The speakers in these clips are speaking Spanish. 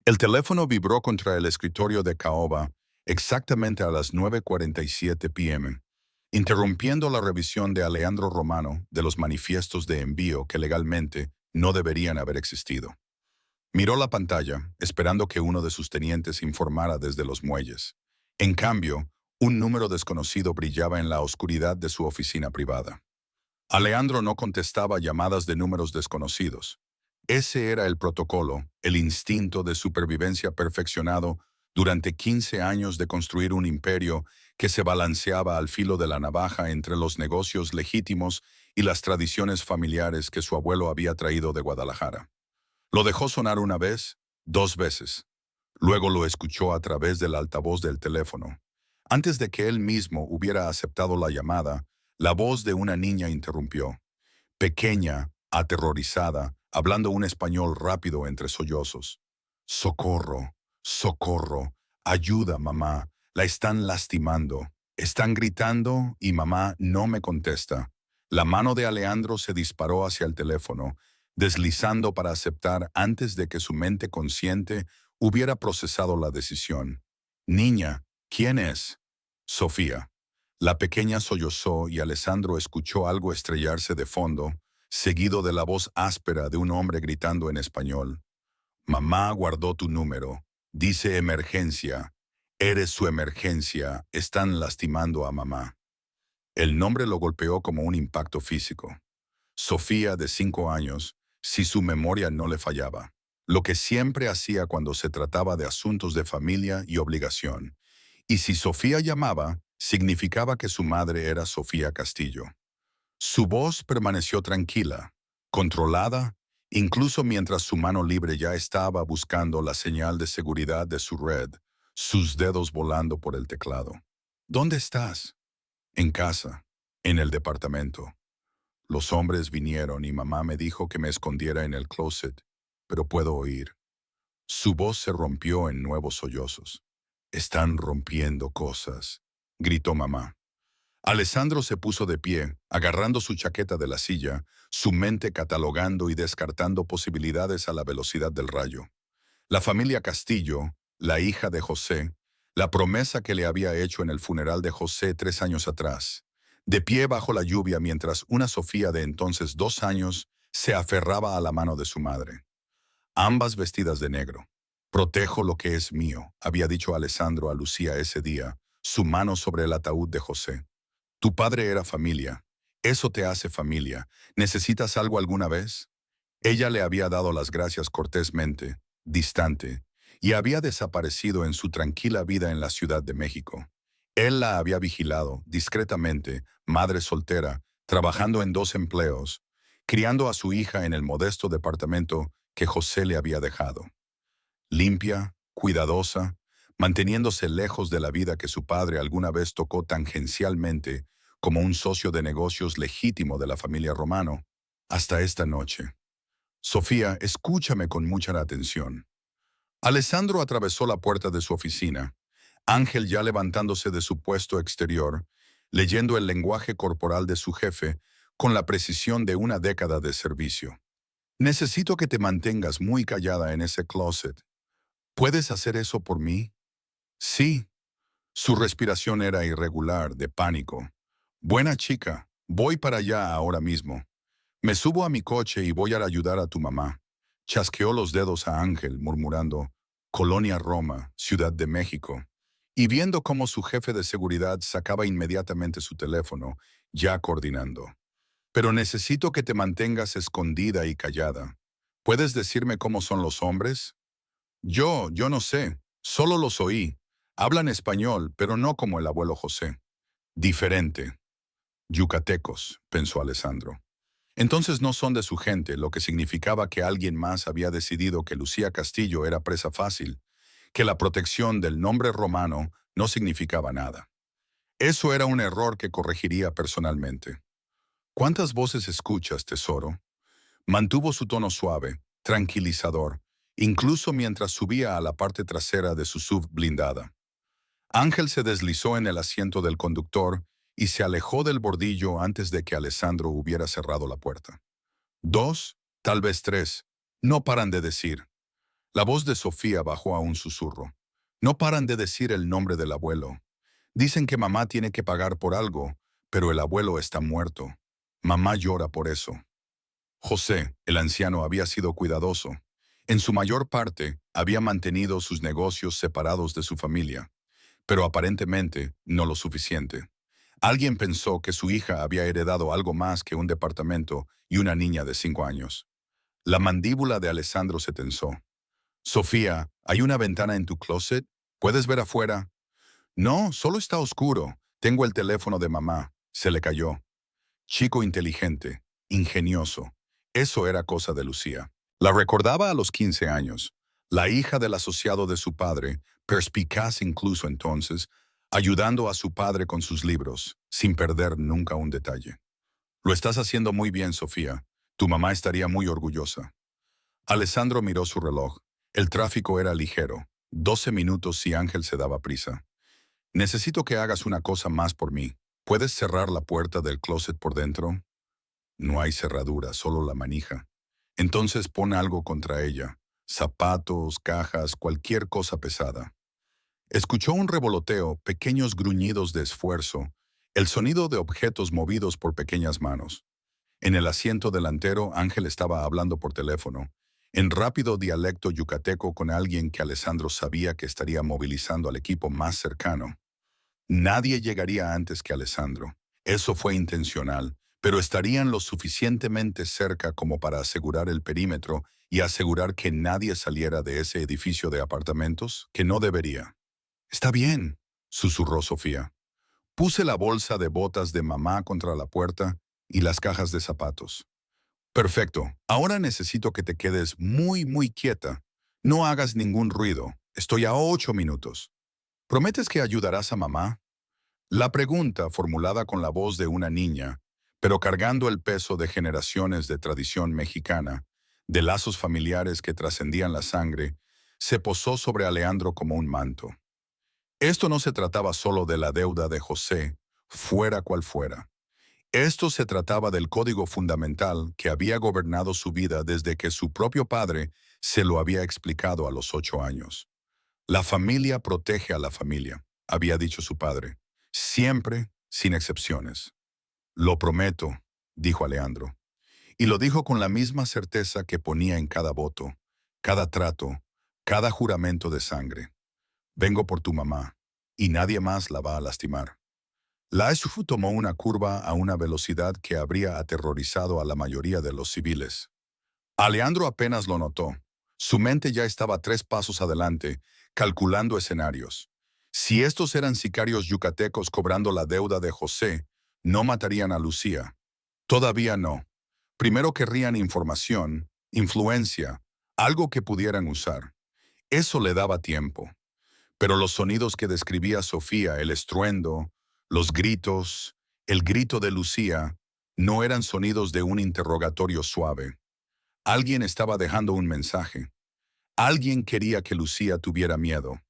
El teléfono vibró contra el escritorio de Caoba exactamente a las 9:47 p.m., interrumpiendo la revisión de Alejandro Romano de los manifiestos de envío que legalmente no deberían haber existido. Miró la pantalla, esperando que uno de sus tenientes informara desde los muelles. En cambio, un número desconocido brillaba en la oscuridad de su oficina privada. Alejandro no contestaba llamadas de números desconocidos. Ese era el protocolo, el instinto de supervivencia perfeccionado durante 15 años de construir un imperio que se balanceaba al filo de la navaja entre los negocios legítimos y las tradiciones familiares que su abuelo había traído de Guadalajara. Lo dejó sonar una vez, dos veces. Luego lo escuchó a través del altavoz del teléfono. Antes de que él mismo hubiera aceptado la llamada, la voz de una niña interrumpió. Pequeña, aterrorizada, hablando un español rápido entre sollozos. «Socorro, socorro, ayuda, mamá, la están lastimando. Están gritando y mamá no me contesta». La mano de Alejandro se disparó hacia el teléfono, deslizando para aceptar antes de que su mente consciente hubiera procesado la decisión. «Niña, ¿quién es?» «Sofía». La pequeña sollozó y Alessandro escuchó algo estrellarse de fondo, seguido de la voz áspera de un hombre gritando en español. «Mamá guardó tu número. Dice emergencia. Eres su emergencia. Están lastimando a mamá». El nombre lo golpeó como un impacto físico. Sofía, de 5 años, si su memoria no le fallaba. Lo que siempre hacía cuando se trataba de asuntos de familia y obligación. Y si Sofía llamaba, significaba que su madre era Sofía Castillo. Su voz permaneció tranquila, controlada, incluso mientras su mano libre ya estaba buscando la señal de seguridad de su red, sus dedos volando por el teclado. «¿Dónde estás?» «En casa, en el departamento. Los hombres vinieron y mamá me dijo que me escondiera en el closet, pero puedo oír». Su voz se rompió en nuevos sollozos. «Están rompiendo cosas», gritó mamá. Alessandro se puso de pie, agarrando su chaqueta de la silla, su mente catalogando y descartando posibilidades a la velocidad del rayo. La familia Castillo, la hija de José, la promesa que le había hecho en el funeral de José 3 años atrás. De pie bajo la lluvia mientras una Sofía de entonces 2 años se aferraba a la mano de su madre. Ambas vestidas de negro. «Protejo lo que es mío», había dicho Alessandro a Lucía ese día, su mano sobre el ataúd de José. «Tu padre era familia. Eso te hace familia. ¿Necesitas algo alguna vez?» Ella le había dado las gracias cortésmente, distante, y había desaparecido en su tranquila vida en la Ciudad de México. Él la había vigilado, discretamente, madre soltera, trabajando en 2 empleos, criando a su hija en el modesto departamento que José le había dejado. Limpia, cuidadosa, manteniéndose lejos de la vida que su padre alguna vez tocó tangencialmente como un socio de negocios legítimo de la familia Romano, hasta esta noche. «Sofía, escúchame con mucha atención». Alessandro atravesó la puerta de su oficina, Ángel ya levantándose de su puesto exterior, leyendo el lenguaje corporal de su jefe con la precisión de una década de servicio. «Necesito que te mantengas muy callada en ese closet. ¿Puedes hacer eso por mí?» «Sí». Su respiración era irregular, de pánico. «Buena chica, voy para allá ahora mismo. Me subo a mi coche y voy a ayudar a tu mamá». Chasqueó los dedos a Ángel, murmurando, «Colonia Roma, Ciudad de México». Y viendo cómo su jefe de seguridad sacaba inmediatamente su teléfono, ya coordinando. «Pero necesito que te mantengas escondida y callada. ¿Puedes decirme cómo son los hombres?» Yo no sé. Solo los oí. Hablan español, pero no como el abuelo José. Diferente. Yucatecos, pensó Alessandro. Entonces no son de su gente, lo que significaba que alguien más había decidido que Lucía Castillo era presa fácil, que la protección del nombre romano no significaba nada. Eso era un error que corregiría personalmente. «¿Cuántas voces escuchas, tesoro?» Mantuvo su tono suave, tranquilizador, incluso mientras subía a la parte trasera de su SUV blindada. Ángel se deslizó en el asiento del conductor y se alejó del bordillo antes de que Alessandro hubiera cerrado la puerta. «2, tal vez 3, no paran de decir». La voz de Sofía bajó a un susurro. No paran de decir el nombre del abuelo. Dicen que mamá tiene que pagar por algo, pero el abuelo está muerto. Mamá llora por eso. José, el anciano, había sido cuidadoso. En su mayor parte, había mantenido sus negocios separados de su familia, pero aparentemente no lo suficiente. Alguien pensó que su hija había heredado algo más que un departamento y una niña de 5 años. La mandíbula de Alessandro se tensó. Sofía, ¿hay una ventana en tu closet? ¿Puedes ver afuera? No, solo está oscuro. Tengo el teléfono de mamá. Se le cayó. Chico inteligente, ingenioso. Eso era cosa de Lucía. La recordaba a los 15 años. La hija del asociado de su padre, perspicaz incluso entonces, ayudando a su padre con sus libros, sin perder nunca un detalle. Lo estás haciendo muy bien, Sofía. Tu mamá estaría muy orgullosa. Alessandro miró su reloj. El tráfico era ligero. 12 minutos si Ángel se daba prisa. Necesito que hagas una cosa más por mí. ¿Puedes cerrar la puerta del closet por dentro? No hay cerradura, solo la manija. Entonces pon algo contra ella. Zapatos, cajas, cualquier cosa pesada. Escuchó un revoloteo, pequeños gruñidos de esfuerzo, el sonido de objetos movidos por pequeñas manos. En el asiento delantero, Ángel estaba hablando por teléfono, en rápido dialecto yucateco con alguien que Alessandro sabía que estaría movilizando al equipo más cercano. Nadie llegaría antes que Alessandro. Eso fue intencional, pero estarían lo suficientemente cerca como para asegurar el perímetro y asegurar que nadie saliera de ese edificio de apartamentos, que no debería. Está bien, susurró Sofía. Puse la bolsa de botas de mamá contra la puerta y las cajas de zapatos. Perfecto, ahora necesito que te quedes muy, muy quieta. No hagas ningún ruido. Estoy a 8 minutos. ¿Prometes que ayudarás a mamá? La pregunta, formulada con la voz de una niña, pero cargando el peso de generaciones de tradición mexicana, de lazos familiares que trascendían la sangre, se posó sobre Alejandro como un manto. Esto no se trataba solo de la deuda de José, fuera cual fuera. Esto se trataba del código fundamental que había gobernado su vida desde que su propio padre se lo había explicado a los 8 años. La familia protege a la familia, había dicho su padre, siempre sin excepciones. Lo prometo, dijo Alejandro, y lo dijo con la misma certeza que ponía en cada voto, cada trato, cada juramento de sangre. Vengo por tu mamá, y nadie más la va a lastimar. La SUV tomó una curva a una velocidad que habría aterrorizado a la mayoría de los civiles. Alejandro apenas lo notó. Su mente ya estaba 3 pasos adelante, calculando escenarios. Si estos eran sicarios yucatecos cobrando la deuda de José, no matarían a Lucía. Todavía no. Primero querrían información, influencia, algo que pudieran usar. Eso le daba tiempo. Pero los sonidos que describía Sofía, el estruendo, los gritos, el grito de Lucía, no eran sonidos de un interrogatorio suave. Alguien estaba dejando un mensaje. Alguien quería que Lucía tuviera miedo.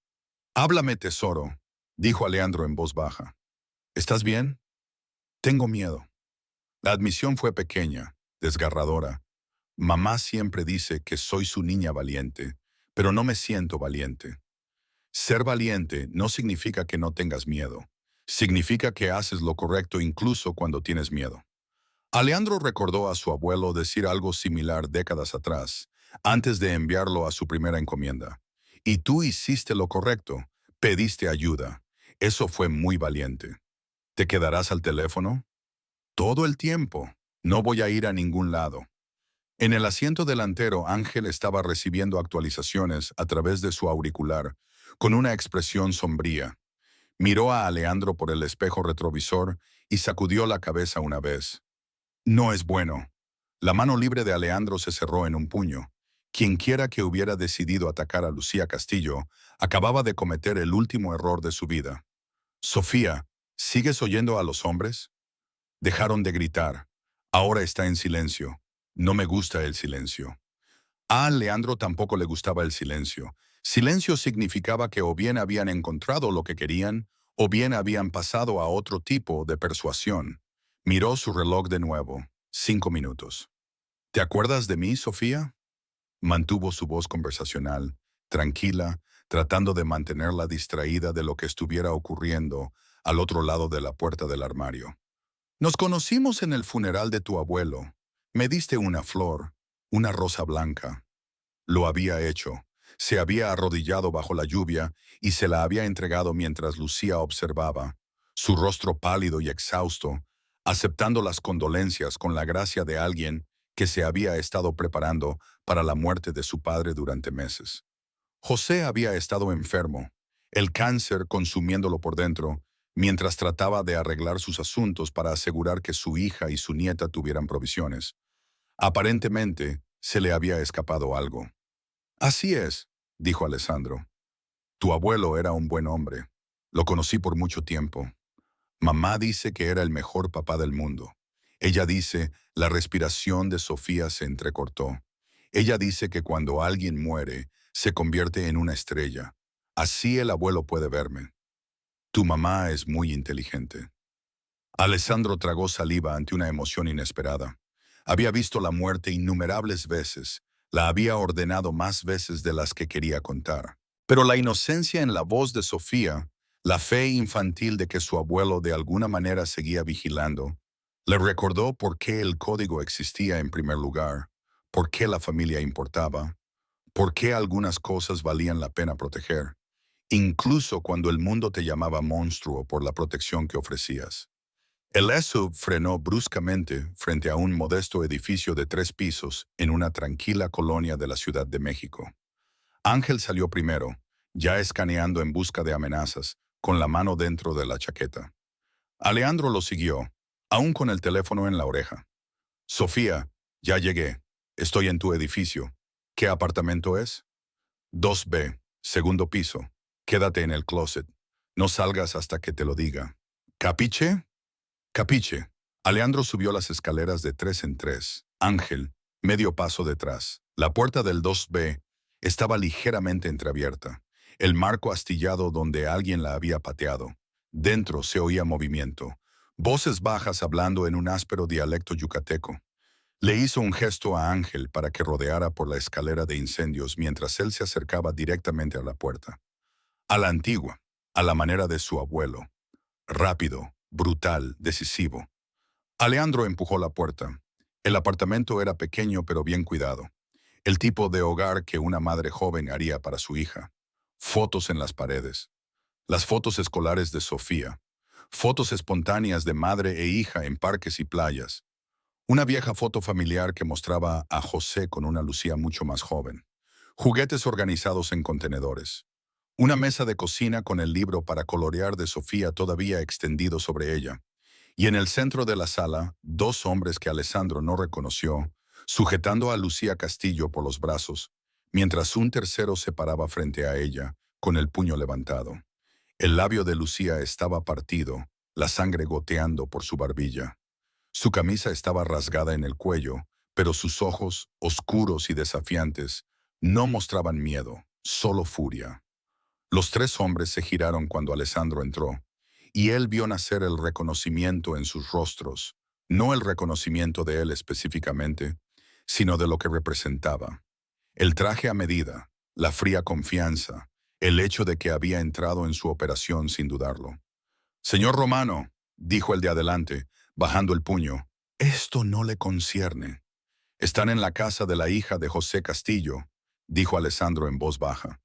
Háblame, tesoro, dijo Alejandro en voz baja. ¿Estás bien? Tengo miedo. La admisión fue pequeña, desgarradora. Mamá siempre dice que soy su niña valiente, pero no me siento valiente. Ser valiente no significa que no tengas miedo. Significa que haces lo correcto incluso cuando tienes miedo. Alejandro recordó a su abuelo decir algo similar décadas atrás, antes de enviarlo a su primera encomienda. Y tú hiciste lo correcto, pediste ayuda. Eso fue muy valiente. ¿Te quedarás al teléfono? Todo el tiempo. No voy a ir a ningún lado. En el asiento delantero, Ángel estaba recibiendo actualizaciones a través de su auricular, con una expresión sombría. Miró a Alejandro por el espejo retrovisor y sacudió la cabeza una vez. No es bueno. La mano libre de Alejandro se cerró en un puño. Quienquiera que hubiera decidido atacar a Lucía Castillo acababa de cometer el último error de su vida. Sofía, ¿sigues oyendo a los hombres? Dejaron de gritar. Ahora está en silencio. No me gusta el silencio. A Leandro tampoco le gustaba el silencio. Silencio significaba que o bien habían encontrado lo que querían, o bien habían pasado a otro tipo de persuasión. Miró su reloj de nuevo. 5 minutos. ¿Te acuerdas de mí, Sofía? Mantuvo su voz conversacional, tranquila, tratando de mantenerla distraída de lo que estuviera ocurriendo al otro lado de la puerta del armario. Nos conocimos en el funeral de tu abuelo. Me diste una flor, una rosa blanca. Lo había hecho. Se había arrodillado bajo la lluvia y se la había entregado mientras Lucía observaba, su rostro pálido y exhausto, aceptando las condolencias con la gracia de alguien que se había estado preparando para la muerte de su padre durante meses. José había estado enfermo, el cáncer consumiéndolo por dentro, mientras trataba de arreglar sus asuntos para asegurar que su hija y su nieta tuvieran provisiones. Aparentemente, se le había escapado algo. Así es, dijo Alessandro. Tu abuelo era un buen hombre. Lo conocí por mucho tiempo. Mamá dice que era el mejor papá del mundo. Ella dice, la respiración de Sofía se entrecortó. Ella dice que cuando alguien muere, se convierte en una estrella. Así el abuelo puede verme. Tu mamá es muy inteligente. Alessandro tragó saliva ante una emoción inesperada. Había visto la muerte innumerables veces, la había ordenado más veces de las que quería contar. Pero la inocencia en la voz de Sofía, la fe infantil de que su abuelo de alguna manera seguía vigilando, le recordó por qué el código existía en primer lugar, por qué la familia importaba, por qué algunas cosas valían la pena proteger, incluso cuando el mundo te llamaba monstruo por la protección que ofrecías. El SUV frenó bruscamente frente a un modesto edificio de 3 pisos en una tranquila colonia de la Ciudad de México. Ángel salió primero, ya escaneando en busca de amenazas, con la mano dentro de la chaqueta. Alejandro lo siguió, aún con el teléfono en la oreja. Sofía, ya llegué. Estoy en tu edificio. ¿Qué apartamento es? 2B, segundo piso. Quédate en el closet. No salgas hasta que te lo diga. ¿Capiche? Capiche. Alejandro subió las escaleras de 3 en 3. Ángel, medio paso detrás. La puerta del 2B estaba ligeramente entreabierta. El marco astillado donde alguien la había pateado. Dentro se oía movimiento. Voces bajas hablando en un áspero dialecto yucateco. Le hizo un gesto a Ángel para que rodeara por la escalera de incendios mientras él se acercaba directamente a la puerta. A la antigua, a la manera de su abuelo. Rápido, brutal, decisivo. Alejandro empujó la puerta. El apartamento era pequeño pero bien cuidado. El tipo de hogar que una madre joven haría para su hija. Fotos en las paredes. Las fotos escolares de Sofía. Fotos espontáneas de madre e hija en parques y playas. Una vieja foto familiar que mostraba a José con una Lucía mucho más joven. Juguetes organizados en contenedores. Una mesa de cocina con el libro para colorear de Sofía todavía extendido sobre ella. Y en el centro de la sala, 2 hombres que Alessandro no reconoció, sujetando a Lucía Castillo por los brazos, mientras un tercero se paraba frente a ella, con el puño levantado. El labio de Lucía estaba partido, la sangre goteando por su barbilla. Su camisa estaba rasgada en el cuello, pero sus ojos, oscuros y desafiantes, no mostraban miedo, solo furia. Los 3 hombres se giraron cuando Alessandro entró, y él vio nacer el reconocimiento en sus rostros, no el reconocimiento de él específicamente, sino de lo que representaba. El traje a medida, la fría confianza, el hecho de que había entrado en su operación sin dudarlo. Señor Romano, dijo el de adelante, bajando el puño, esto no le concierne. Están en la casa de la hija de José Castillo, dijo Alessandro en voz baja.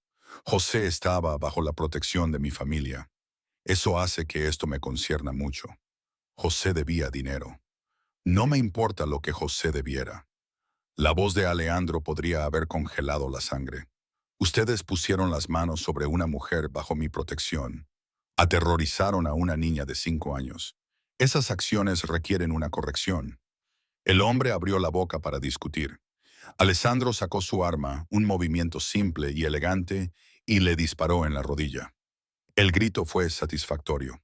José estaba bajo la protección de mi familia. Eso hace que esto me concierna mucho. José debía dinero. No me importa lo que José debiera. La voz de Alejandro podría haber congelado la sangre. Ustedes pusieron las manos sobre una mujer bajo mi protección. Aterrorizaron a una niña de 5 años. Esas acciones requieren una corrección. El hombre abrió la boca para discutir. Alessandro sacó su arma, un movimiento simple y elegante, y le disparó en la rodilla. El grito fue satisfactorio.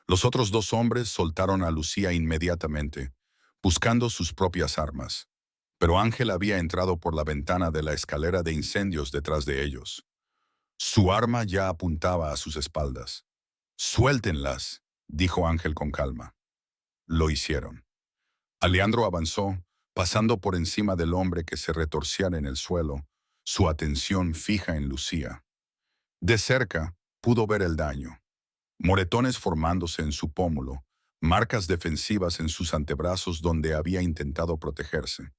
Los otros 2 hombres soltaron a Lucía inmediatamente, buscando sus propias armas. Pero Ángel había entrado por la ventana de la escalera de incendios detrás de ellos. Su arma ya apuntaba a sus espaldas. «Suéltenlas», dijo Ángel con calma. Lo hicieron. Alejandro avanzó, pasando por encima del hombre que se retorcía en el suelo, su atención fija en Lucía. De cerca, pudo ver el daño. Moretones formándose en su pómulo, marcas defensivas en sus antebrazos donde había intentado protegerse.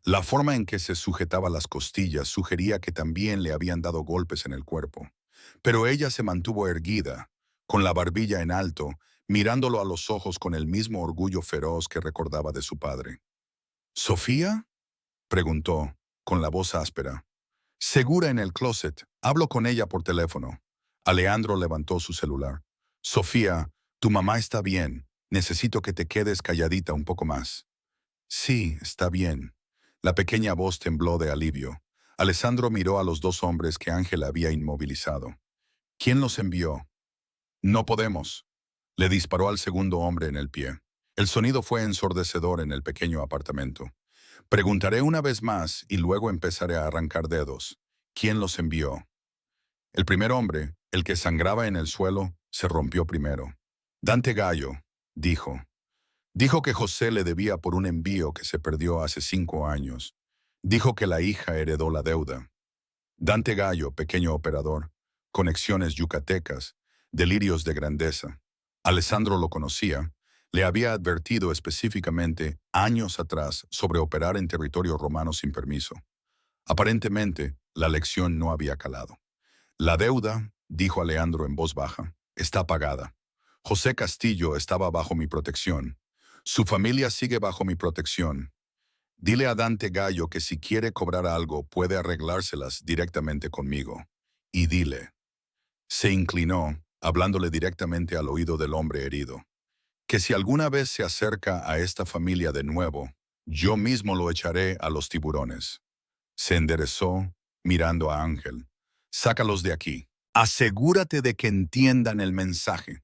La forma en que se sujetaba las costillas sugería que también le habían dado golpes en el cuerpo. Pero ella se mantuvo erguida, con la barbilla en alto, mirándolo a los ojos con el mismo orgullo feroz que recordaba de su padre. ¿Sofía? Preguntó, con la voz áspera. Segura en el closet. Hablo con ella por teléfono. Alejandro levantó su celular. Sofía, tu mamá está bien. Necesito que te quedes calladita un poco más. Sí, está bien. La pequeña voz tembló de alivio. Alessandro miró a los dos hombres que Ángel había inmovilizado. ¿Quién los envió? No podemos. Le disparó al segundo hombre en el pie. El sonido fue ensordecedor en el pequeño apartamento. Preguntaré una vez más y luego empezaré a arrancar dedos. ¿Quién los envió? El primer hombre, el que sangraba en el suelo, se rompió primero. Dante Gallo, dijo. Dijo que José le debía por un envío que se perdió hace 5 años. Dijo que la hija heredó la deuda. Dante Gallo, pequeño operador, conexiones yucatecas, delirios de grandeza. Alessandro lo conocía. Le había advertido específicamente años atrás sobre operar en territorio romano sin permiso. Aparentemente, la lección no había calado. La deuda, dijo Alejandro en voz baja, está pagada. José Castillo estaba bajo mi protección. Su familia sigue bajo mi protección. Dile a Dante Gallo que si quiere cobrar algo puede arreglárselas directamente conmigo. Y dile. Se inclinó, hablándole directamente al oído del hombre herido. Que si alguna vez se acerca a esta familia de nuevo, yo mismo lo echaré a los tiburones. Se enderezó, mirando a Ángel. Sácalos de aquí. Asegúrate de que entiendan el mensaje.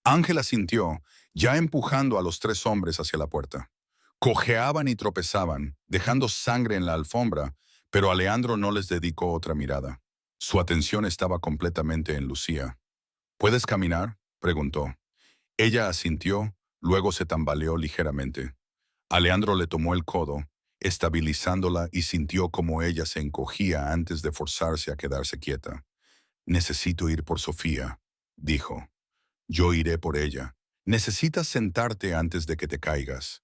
Ángel asintió, ya empujando a los 3 hombres hacia la puerta. Cojeaban y tropezaban, dejando sangre en la alfombra, pero Alejandro no les dedicó otra mirada. Su atención estaba completamente en Lucía. ¿Puedes caminar?, preguntó. Ella asintió, luego se tambaleó ligeramente. Alejandro le tomó el codo, estabilizándola y sintió como ella se encogía antes de forzarse a quedarse quieta. Necesito ir por Sofía, dijo. Yo iré por ella. Necesitas sentarte antes de que te caigas.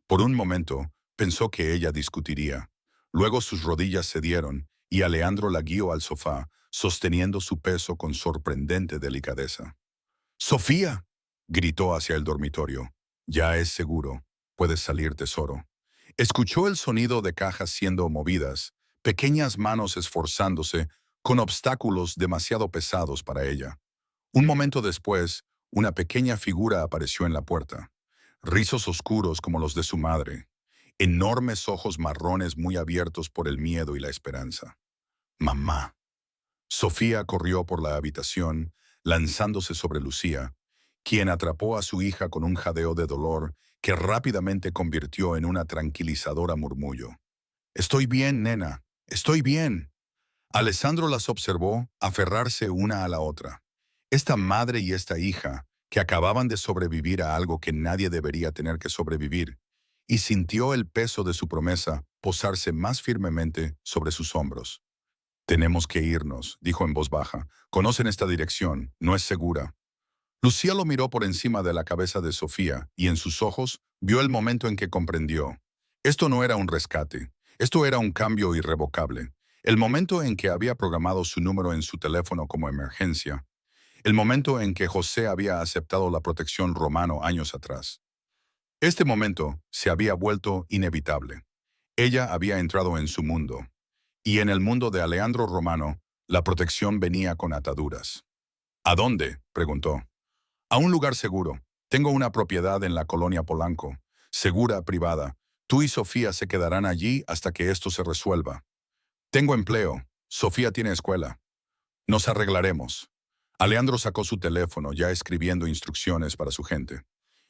Por un momento, pensó que ella discutiría. Luego sus rodillas cedieron y Alejandro la guió al sofá, sosteniendo su peso con sorprendente delicadeza. ¡Sofía!, gritó hacia el dormitorio. Ya es seguro. Puedes salir, tesoro. Escuchó el sonido de cajas siendo movidas, pequeñas manos esforzándose con obstáculos demasiado pesados para ella. Un momento después, una pequeña figura apareció en la puerta. Rizos oscuros como los de su madre. Enormes ojos marrones muy abiertos por el miedo y la esperanza. Mamá. Sofía corrió por la habitación, lanzándose sobre Lucía, quien atrapó a su hija con un jadeo de dolor que rápidamente convirtió en una tranquilizadora murmullo. Estoy bien, nena. Estoy bien. Alessandro las observó aferrarse una a la otra. Esta madre y esta hija, que acababan de sobrevivir a algo que nadie debería tener que sobrevivir, y sintió el peso de su promesa posarse más firmemente sobre sus hombros. Tenemos que irnos, dijo en voz baja. Conocen esta dirección, no es segura. Lucía lo miró por encima de la cabeza de Sofía y en sus ojos vio el momento en que comprendió. Esto no era un rescate, esto era un cambio irrevocable. El momento en que había programado su número en su teléfono como emergencia. El momento en que José había aceptado la protección romano años atrás. Este momento se había vuelto inevitable. Ella había entrado en su mundo. Y en el mundo de Alejandro Romano, la protección venía con ataduras. ¿A dónde?, preguntó. A un lugar seguro. Tengo una propiedad en la colonia Polanco. Segura, privada. Tú y Sofía se quedarán allí hasta que esto se resuelva. Tengo empleo. Sofía tiene escuela. Nos arreglaremos. Alejandro sacó su teléfono, ya escribiendo instrucciones para su gente.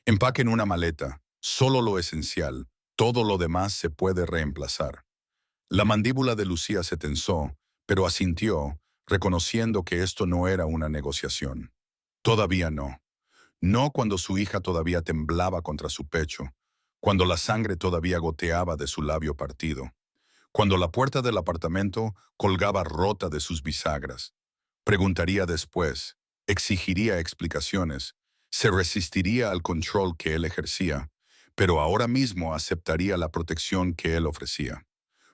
Empaquen una maleta. Solo lo esencial. Todo lo demás se puede reemplazar. La mandíbula de Lucía se tensó, pero asintió, reconociendo que esto no era una negociación. Todavía no. No cuando su hija todavía temblaba contra su pecho, cuando la sangre todavía goteaba de su labio partido, cuando la puerta del apartamento colgaba rota de sus bisagras. Preguntaría después, exigiría explicaciones, se resistiría al control que él ejercía, pero ahora mismo aceptaría la protección que él ofrecía,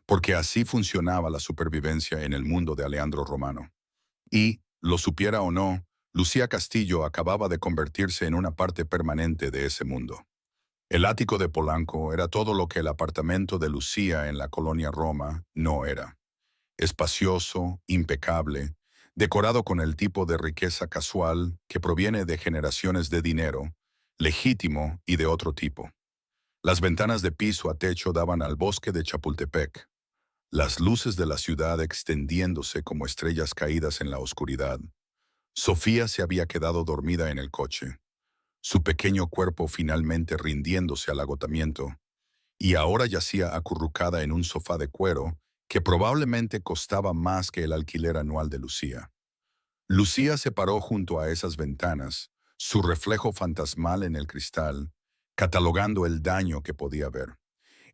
porque así funcionaba la supervivencia en el mundo de Alejandro Romano. Y, lo supiera o no, Lucía Castillo acababa de convertirse en una parte permanente de ese mundo. El ático de Polanco era todo lo que el apartamento de Lucía en la colonia Roma no era. Espacioso, impecable, decorado con el tipo de riqueza casual que proviene de generaciones de dinero, legítimo y de otro tipo. Las ventanas de piso a techo daban al bosque de Chapultepec, las luces de la ciudad extendiéndose como estrellas caídas en la oscuridad. Sofía se había quedado dormida en el coche, su pequeño cuerpo finalmente rindiéndose al agotamiento, y ahora yacía acurrucada en un sofá de cuero que probablemente costaba más que el alquiler anual de Lucía. Lucía se paró junto a esas ventanas, su reflejo fantasmal en el cristal, catalogando el daño que podía ver.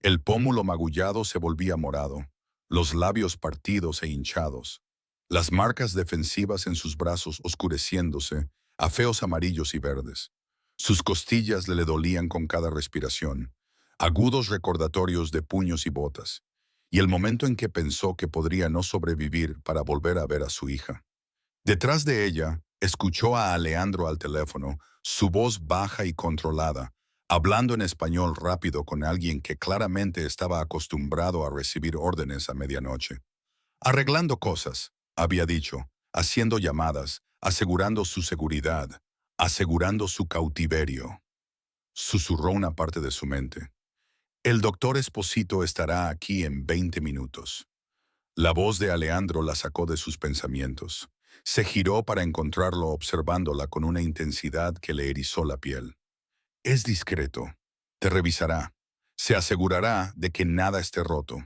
El pómulo magullado se volvía morado, los labios partidos e hinchados, las marcas defensivas en sus brazos oscureciéndose a feos amarillos y verdes. Sus costillas le dolían con cada respiración, agudos recordatorios de puños y botas, y el momento en que pensó que podría no sobrevivir para volver a ver a su hija. Detrás de ella, escuchó a Alejandro al teléfono, su voz baja y controlada, hablando en español rápido con alguien que claramente estaba acostumbrado a recibir órdenes a medianoche. Arreglando cosas, había dicho, haciendo llamadas, asegurando su seguridad, asegurando su cautiverio. Susurró una parte de su mente. El doctor Esposito estará aquí en 20 minutos. La voz de Alejandro la sacó de sus pensamientos. Se giró para encontrarlo observándola con una intensidad que le erizó la piel. Es discreto. Te revisará. Se asegurará de que nada esté roto.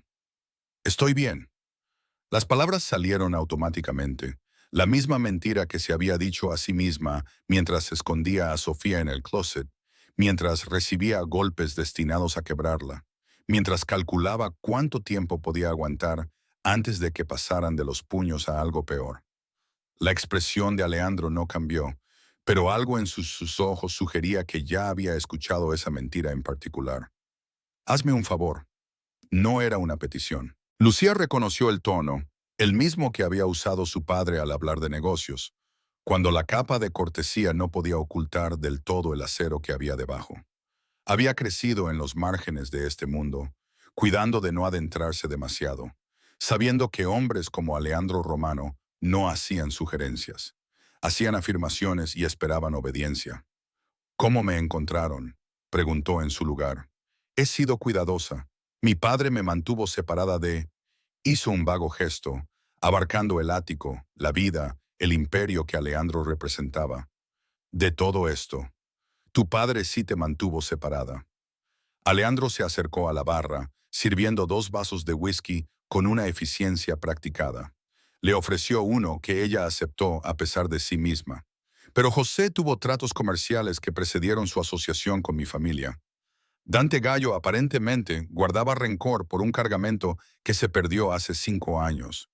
Estoy bien. Las palabras salieron automáticamente. La misma mentira que se había dicho a sí misma mientras escondía a Sofía en el closet, mientras recibía golpes destinados a quebrarla, mientras calculaba cuánto tiempo podía aguantar antes de que pasaran de los puños a algo peor. La expresión de Alejandro no cambió, pero algo en sus ojos sugería que ya había escuchado esa mentira en particular. Hazme un favor. No era una petición. Lucía reconoció el tono, el mismo que había usado su padre al hablar de negocios, cuando la capa de cortesía no podía ocultar del todo el acero que había debajo. Había crecido en los márgenes de este mundo, cuidando de no adentrarse demasiado, sabiendo que hombres como Alejandro Romano no hacían sugerencias, hacían afirmaciones y esperaban obediencia. ¿Cómo me encontraron?, preguntó en su lugar. He sido cuidadosa. Mi padre me mantuvo separada de... Hizo un vago gesto, abarcando el ático, la vida, el imperio que Alejandro representaba. De todo esto, tu padre sí te mantuvo separada. Alejandro se acercó a la barra, sirviendo 2 vasos de whisky con una eficiencia practicada. Le ofreció uno que ella aceptó a pesar de sí misma. Pero José tuvo tratos comerciales que precedieron su asociación con mi familia. Dante Gallo aparentemente guardaba rencor por un cargamento que se perdió hace 5 años.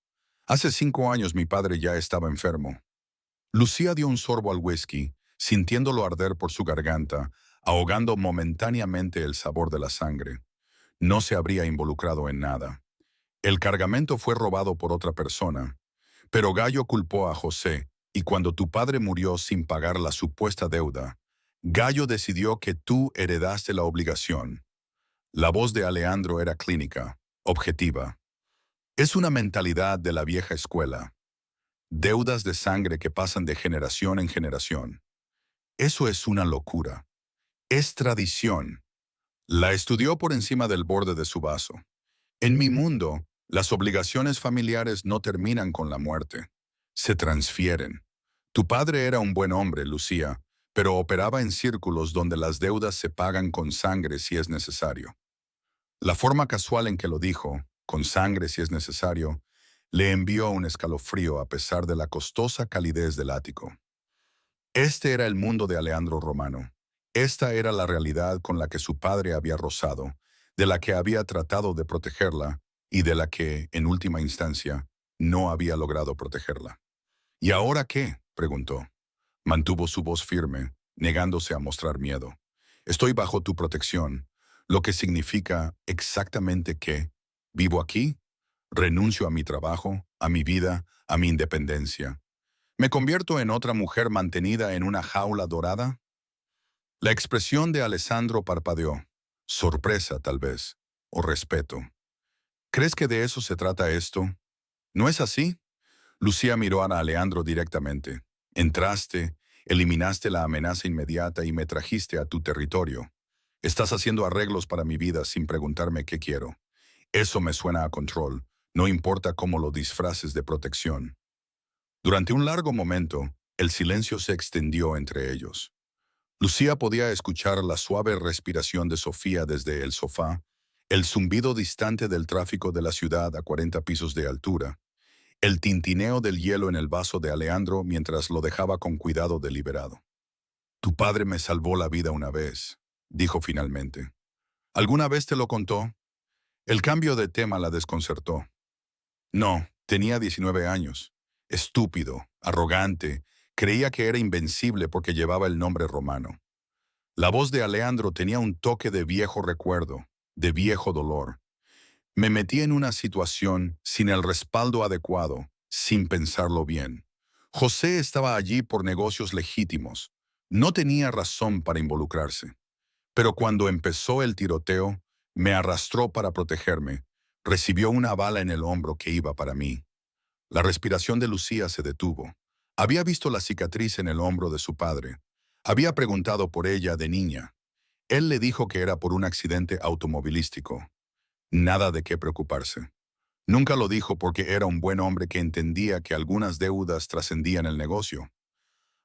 Hace 5 años mi padre ya estaba enfermo. Lucía dio un sorbo al whisky, sintiéndolo arder por su garganta, ahogando momentáneamente el sabor de la sangre. No se habría involucrado en nada. El cargamento fue robado por otra persona, pero Gallo culpó a José, y cuando tu padre murió sin pagar la supuesta deuda, Gallo decidió que tú heredaste la obligación. La voz de Alejandro era clínica, objetiva. Es una mentalidad de la vieja escuela. Deudas de sangre que pasan de generación en generación. Eso es una locura. Es tradición. La estudió por encima del borde de su vaso. En mi mundo, las obligaciones familiares no terminan con la muerte. Se transfieren. Tu padre era un buen hombre, Lucía, pero operaba en círculos donde las deudas se pagan con sangre si es necesario. La forma casual en que lo dijo, con sangre si es necesario, le envió un escalofrío a pesar de la costosa calidez del ático. Este era el mundo de Alejandro Romano, Esta era la realidad con la que su padre había rozado, de la que había tratado de protegerla y de la que, en última instancia, no había logrado protegerla. ¿Y ahora qué?, preguntó. Mantuvo su voz firme, negándose a mostrar miedo. Estoy bajo tu protección, lo que significa exactamente que vivo aquí, renuncio a mi trabajo, a mi vida, a mi independencia. ¿Me convierto en otra mujer mantenida en una jaula dorada? La expresión de Alessandro parpadeó. Sorpresa, tal vez, o respeto. ¿Crees que de eso se trata esto? ¿No es así? Lucía miró a Alejandro directamente. Entraste, eliminaste la amenaza inmediata y me trajiste a tu territorio. Estás haciendo arreglos para mi vida sin preguntarme qué quiero. Eso me suena a control, no importa cómo lo disfraces de protección. Durante un largo momento, el silencio se extendió entre ellos. Lucía podía escuchar la suave respiración de Sofía desde el sofá, el zumbido distante del tráfico de la ciudad a 40 pisos de altura, el tintineo del hielo en el vaso de Alejandro mientras lo dejaba con cuidado deliberado. Tu padre me salvó la vida una vez, dijo finalmente. ¿Alguna vez te lo contó? El cambio de tema la desconcertó. No, tenía 19 años. Estúpido, arrogante, creía que era invencible porque llevaba el nombre romano. La voz de Alejandro tenía un toque de viejo recuerdo, de viejo dolor. Me metí en una situación sin el respaldo adecuado, sin pensarlo bien. José estaba allí por negocios legítimos. No tenía razón para involucrarse. Pero cuando empezó el tiroteo, me arrastró para protegerme. Recibió una bala en el hombro que iba para mí. La respiración de Lucía se detuvo. Había visto la cicatriz en el hombro de su padre. Había preguntado por ella de niña. Él le dijo que era por un accidente automovilístico. Nada de qué preocuparse. Nunca lo dijo porque era un buen hombre que entendía que algunas deudas trascendían el negocio.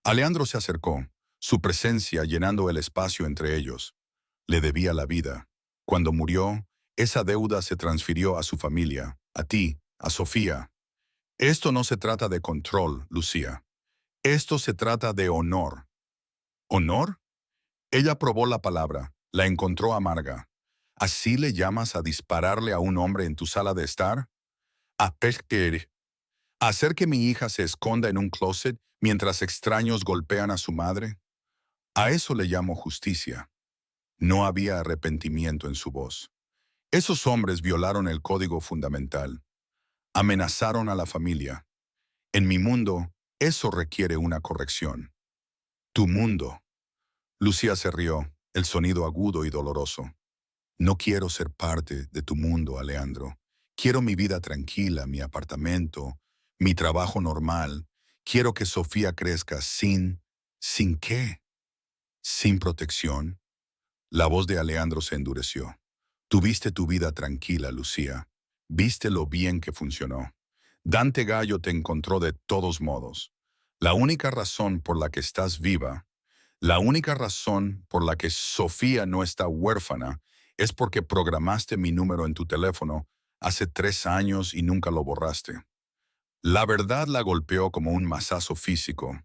Alejandro se acercó, su presencia llenando el espacio entre ellos. Le debía la vida. Cuando murió, esa deuda se transfirió a su familia, a ti, a Sofía. Esto no se trata de control, Lucía. Esto se trata de honor. ¿Honor? Ella probó la palabra, la encontró amarga. ¿Así le llamas a dispararle a un hombre en tu sala de estar? ¿A pesquer? ¿A hacer que mi hija se esconda en un closet mientras extraños golpean a su madre? A eso le llamo justicia. No había arrepentimiento en su voz. Esos hombres violaron el código fundamental. Amenazaron a la familia. En mi mundo, eso requiere una corrección. Tu mundo. Lucía se rió, el sonido agudo y doloroso. No quiero ser parte de tu mundo, Alejandro. Quiero mi vida tranquila, mi apartamento, mi trabajo normal. Quiero que Sofía crezca ¿sin qué? Sin protección. La voz de Alejandro se endureció. Tuviste tu vida tranquila, Lucía. Viste lo bien que funcionó. Dante Gallo te encontró de todos modos. La única razón por la que estás viva, la única razón por la que Sofía no está huérfana, es porque programaste mi número en tu teléfono hace 3 años y nunca lo borraste. La verdad la golpeó como un mazazo físico.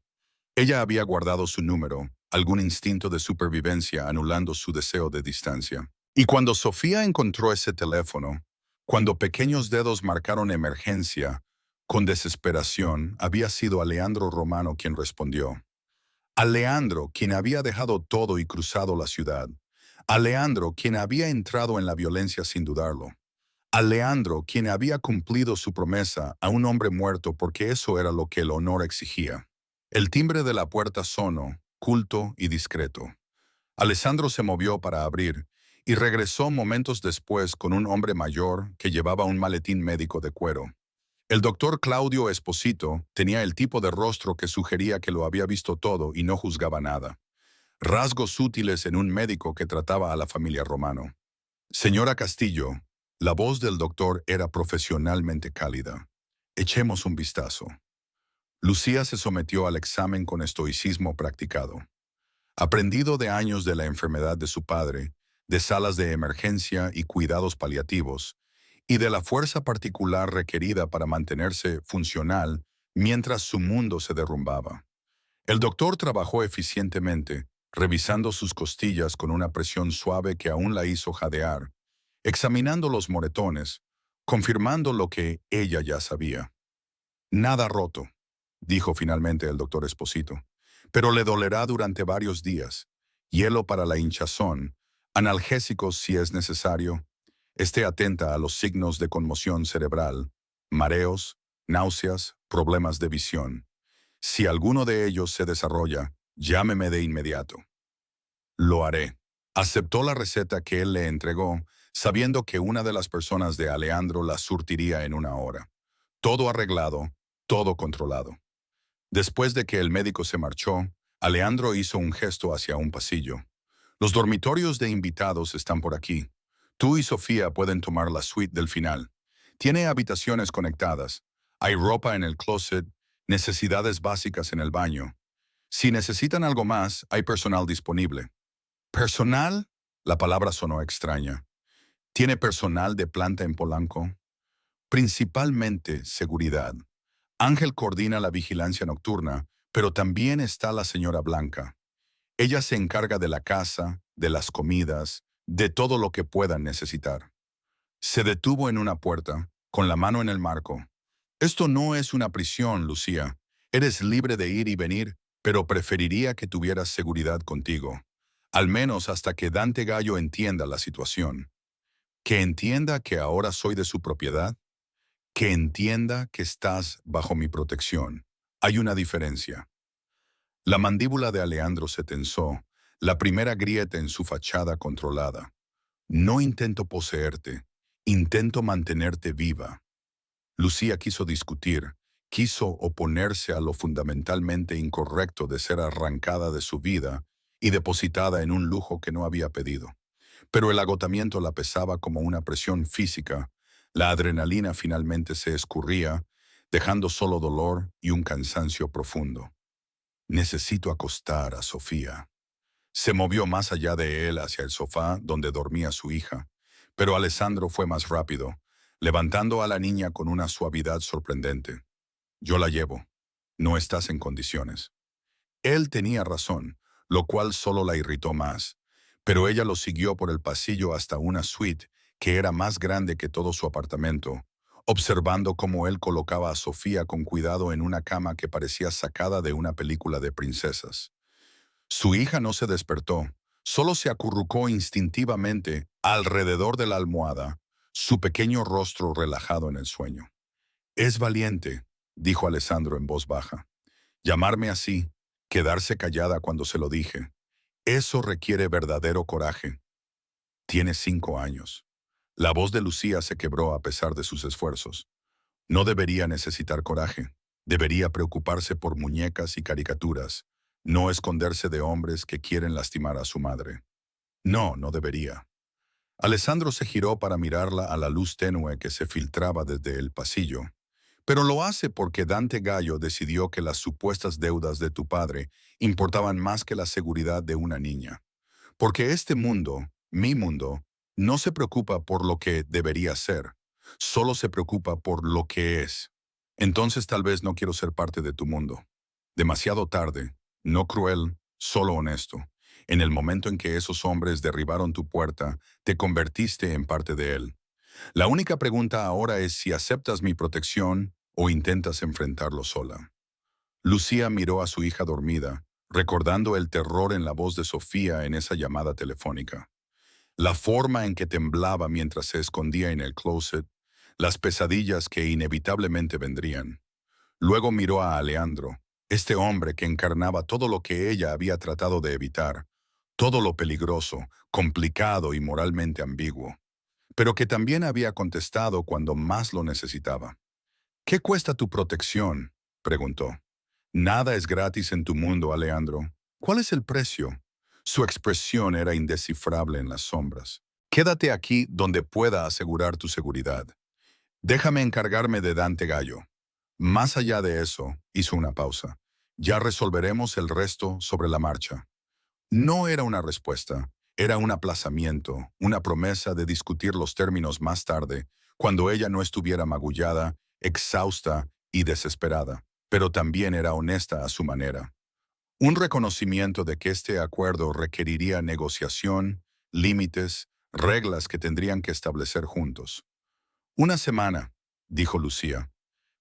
Ella había guardado su número, algún instinto de supervivencia anulando su deseo de distancia. Y cuando Sofía encontró ese teléfono, cuando pequeños dedos marcaron emergencia, con desesperación, había sido Alejandro Romano quien respondió. Alejandro, quien había dejado todo y cruzado la ciudad. Alejandro, quien había entrado en la violencia sin dudarlo. Alejandro, quien había cumplido su promesa a un hombre muerto porque eso era lo que el honor exigía. El timbre de la puerta sonó, culto y discreto. Alessandro se movió para abrir y regresó momentos después con un hombre mayor que llevaba un maletín médico de cuero. El doctor Claudio Esposito tenía el tipo de rostro que sugería que lo había visto todo y no juzgaba nada. Rasgos útiles en un médico que trataba a la familia Romano. Señora Castillo, la voz del doctor era profesionalmente cálida. Echemos un vistazo. Lucía se sometió al examen con estoicismo practicado. Aprendido de años de la enfermedad de su padre, de salas de emergencia y cuidados paliativos, y de la fuerza particular requerida para mantenerse funcional mientras su mundo se derrumbaba. El doctor trabajó eficientemente, revisando sus costillas con una presión suave que aún la hizo jadear, examinando los moretones, confirmando lo que ella ya sabía. Nada roto, dijo finalmente el doctor Esposito, pero le dolerá durante varios días. Hielo para la hinchazón, analgésicos si es necesario. Esté atenta a los signos de conmoción cerebral, mareos, náuseas, problemas de visión. Si alguno de ellos se desarrolla, llámeme de inmediato. Lo haré. Aceptó la receta que él le entregó, sabiendo que una de las personas de Alejandro la surtiría en una hora. Todo arreglado, todo controlado. Después de que el médico se marchó, Alejandro hizo un gesto hacia un pasillo. Los dormitorios de invitados están por aquí. Tú y Sofía pueden tomar la suite del final. Tiene habitaciones conectadas. Hay ropa en el closet, necesidades básicas en el baño. Si necesitan algo más, hay personal disponible. ¿Personal? La palabra sonó extraña. ¿Tiene personal de planta en Polanco? Principalmente seguridad. Ángel coordina la vigilancia nocturna, pero también está la señora Blanca. Ella se encarga de la casa, de las comidas, de todo lo que puedan necesitar. Se detuvo en una puerta, con la mano en el marco. Esto no es una prisión, Lucía. Eres libre de ir y venir, pero preferiría que tuvieras seguridad contigo. Al menos hasta que Dante Gallo entienda la situación. Que entienda que ahora soy de su propiedad. Que entienda que estás bajo mi protección. Hay una diferencia. La mandíbula de Alejandro se tensó, la primera grieta en su fachada controlada. No intento poseerte, intento mantenerte viva. Lucía quiso discutir, quiso oponerse a lo fundamentalmente incorrecto de ser arrancada de su vida y depositada en un lujo que no había pedido. Pero el agotamiento la pesaba como una presión física. La adrenalina finalmente se escurría, dejando solo dolor y un cansancio profundo. Necesito acostar a Sofía. Se movió más allá de él hacia el sofá donde dormía su hija, pero Alessandro fue más rápido, levantando a la niña con una suavidad sorprendente. Yo la llevo. No estás en condiciones. Él tenía razón, lo cual solo la irritó más, pero ella lo siguió por el pasillo hasta una suite que era más grande que todo su apartamento, observando cómo él colocaba a Sofía con cuidado en una cama que parecía sacada de una película de princesas. Su hija no se despertó, solo se acurrucó instintivamente alrededor de la almohada, su pequeño rostro relajado en el sueño. Es valiente, dijo Alessandro en voz baja. Llamarme así, quedarse callada cuando se lo dije. Eso requiere verdadero coraje. Tiene 5 años. La voz de Lucía se quebró a pesar de sus esfuerzos. No debería necesitar coraje. Debería preocuparse por muñecas y caricaturas, no esconderse de hombres que quieren lastimar a su madre. No, no debería. Alessandro se giró para mirarla a la luz tenue que se filtraba desde el pasillo. Pero lo hace porque Dante Gallo decidió que las supuestas deudas de tu padre importaban más que la seguridad de una niña. Porque este mundo, mi mundo, no se preocupa por lo que debería ser, solo se preocupa por lo que es. Entonces tal vez no quiero ser parte de tu mundo. Demasiado tarde, no cruel, solo honesto. En el momento en que esos hombres derribaron tu puerta, te convertiste en parte de él. La única pregunta ahora es si aceptas mi protección o intentas enfrentarlo sola. Lucía miró a su hija dormida, recordando el terror en la voz de Sofía en esa llamada telefónica. La forma en que temblaba mientras se escondía en el closet, las pesadillas que inevitablemente vendrían. Luego miró a Alejandro, este hombre que encarnaba todo lo que ella había tratado de evitar, todo lo peligroso, complicado y moralmente ambiguo, pero que también había contestado cuando más lo necesitaba. ¿Qué cuesta tu protección?, preguntó. Nada es gratis en tu mundo, Alejandro. ¿Cuál es el precio? Su expresión era indescifrable en las sombras. Quédate aquí donde pueda asegurar tu seguridad. Déjame encargarme de Dante Gallo. Más allá de eso, hizo una pausa. Ya resolveremos el resto sobre la marcha. No era una respuesta, era un aplazamiento, una promesa de discutir los términos más tarde, cuando ella no estuviera magullada, exhausta y desesperada, pero también era honesta a su manera. Un reconocimiento de que este acuerdo requeriría negociación, límites, reglas que tendrían que establecer juntos. Una semana, dijo Lucía.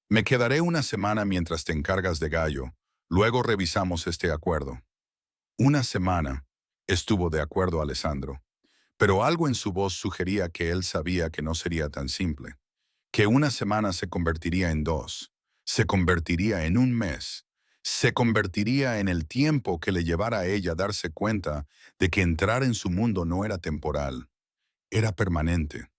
Me quedaré una semana mientras te encargas de Gallo. Luego revisamos este acuerdo. Una semana, estuvo de acuerdo Alessandro. Pero algo en su voz sugería que él sabía que no sería tan simple, que una semana se convertiría en dos, se convertiría en un mes, se convertiría en el tiempo que le llevara a ella darse cuenta de que entrar en su mundo no era temporal, era permanente.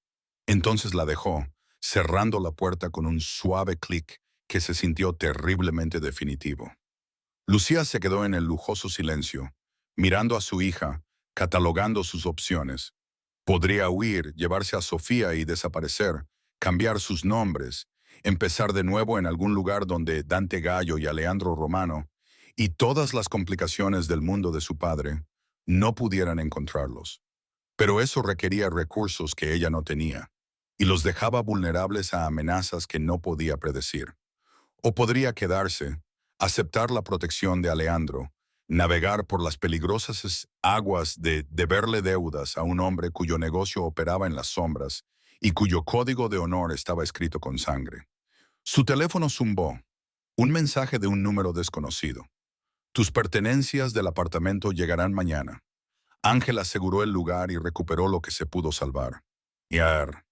Entonces la dejó, cerrando la puerta con un suave clic que se sintió terriblemente definitivo. Lucía se quedó en el lujoso silencio, mirando a su hija, catalogando sus opciones. Podría huir, llevarse a Sofía y desaparecer, cambiar sus nombres, empezar de nuevo en algún lugar donde Dante Gallo y Alejandro Romano, y todas las complicaciones del mundo de su padre, no pudieran encontrarlos. Pero eso requería recursos que ella no tenía, y los dejaba vulnerables a amenazas que no podía predecir. O podría quedarse, aceptar la protección de Alejandro, navegar por las peligrosas aguas de deberle deudas a un hombre cuyo negocio operaba en las sombras y cuyo código de honor estaba escrito con sangre. Su teléfono zumbó, un mensaje de un número desconocido. Tus pertenencias del apartamento llegarán mañana. Ángel aseguró el lugar y recuperó lo que se pudo salvar. Yar.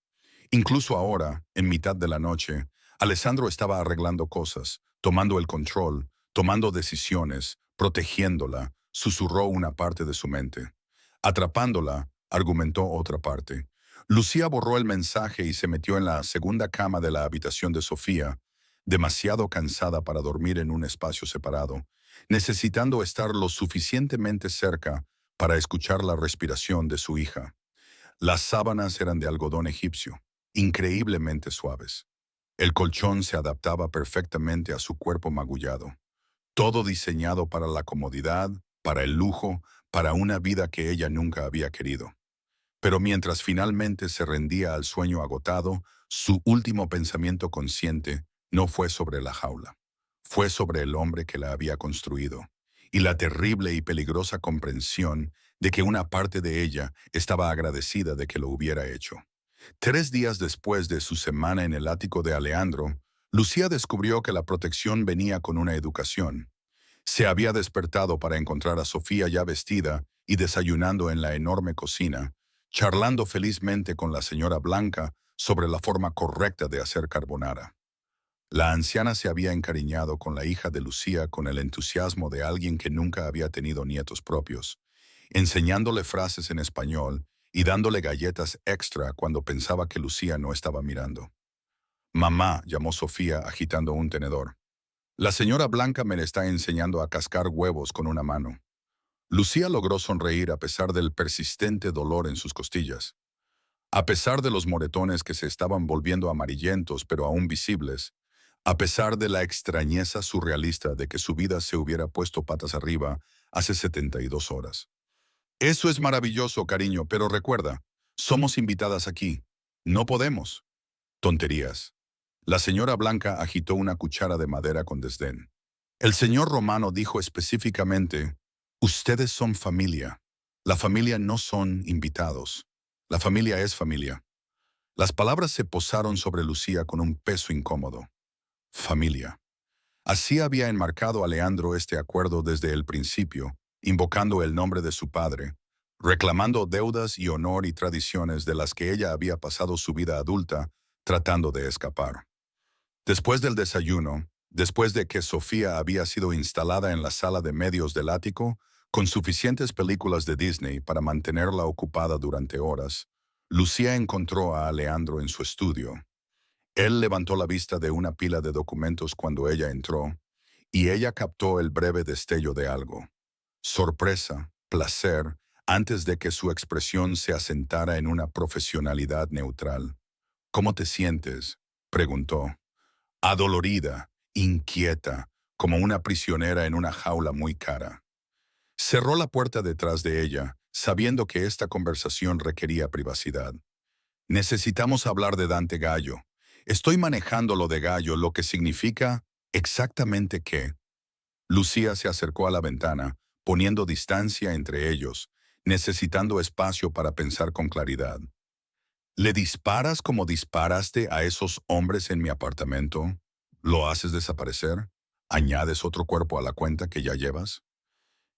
Incluso ahora, en mitad de la noche, Alessandro estaba arreglando cosas, tomando el control, tomando decisiones, protegiéndola, susurró una parte de su mente. Atrapándola, argumentó otra parte. Lucía borró el mensaje y se metió en la segunda cama de la habitación de Sofía, demasiado cansada para dormir en un espacio separado, necesitando estar lo suficientemente cerca para escuchar la respiración de su hija. Las sábanas eran de algodón egipcio, increíblemente suaves. El colchón se adaptaba perfectamente a su cuerpo magullado. Todo diseñado para la comodidad, para el lujo, para una vida que ella nunca había querido. Pero mientras finalmente se rendía al sueño agotado, su último pensamiento consciente no fue sobre la jaula. Fue sobre el hombre que la había construido, y la terrible y peligrosa comprensión de que una parte de ella estaba agradecida de que lo hubiera hecho. 3 días después de su semana en el ático de Alejandro, Lucía descubrió que la protección venía con una educación. Se había despertado para encontrar a Sofía ya vestida y desayunando en la enorme cocina, charlando felizmente con la señora Blanca sobre la forma correcta de hacer carbonara. La anciana se había encariñado con la hija de Lucía con el entusiasmo de alguien que nunca había tenido nietos propios, enseñándole frases en español y dándole galletas extra cuando pensaba que Lucía no estaba mirando. Mamá, llamó Sofía agitando un tenedor. La señora Blanca me está enseñando a cascar huevos con una mano. Lucía logró sonreír a pesar del persistente dolor en sus costillas. A pesar de los moretones que se estaban volviendo amarillentos pero aún visibles, a pesar de la extrañeza surrealista de que su vida se hubiera puesto patas arriba hace 72 horas. Eso es maravilloso, cariño, pero recuerda, somos invitadas aquí. No podemos. Tonterías. La señora Blanca agitó una cuchara de madera con desdén. El señor Romano dijo específicamente, ustedes son familia. La familia no son invitados. La familia es familia. Las palabras se posaron sobre Lucía con un peso incómodo. Familia. Así había enmarcado Alejandro este acuerdo desde el principio, invocando el nombre de su padre, reclamando deudas y honor y tradiciones de las que ella había pasado su vida adulta tratando de escapar. Después del desayuno, después de que Sofía había sido instalada en la sala de medios del ático, con suficientes películas de Disney para mantenerla ocupada durante horas, Lucía encontró a Alejandro en su estudio. Él levantó la vista de una pila de documentos cuando ella entró, y ella captó el breve destello de algo. Sorpresa, placer, antes de que su expresión se asentara en una profesionalidad neutral. ¿Cómo te sientes?, preguntó. Adolorida, inquieta, como una prisionera en una jaula muy cara. Cerró la puerta detrás de ella, sabiendo que esta conversación requería privacidad. Necesitamos hablar de Dante Gallo. Estoy manejando lo de Gallo, lo que significa exactamente qué. Lucía se acercó a la ventana, poniendo distancia entre ellos, necesitando espacio para pensar con claridad. ¿Le disparas como disparaste a esos hombres en mi apartamento? ¿Lo haces desaparecer? ¿Añades otro cuerpo a la cuenta que ya llevas?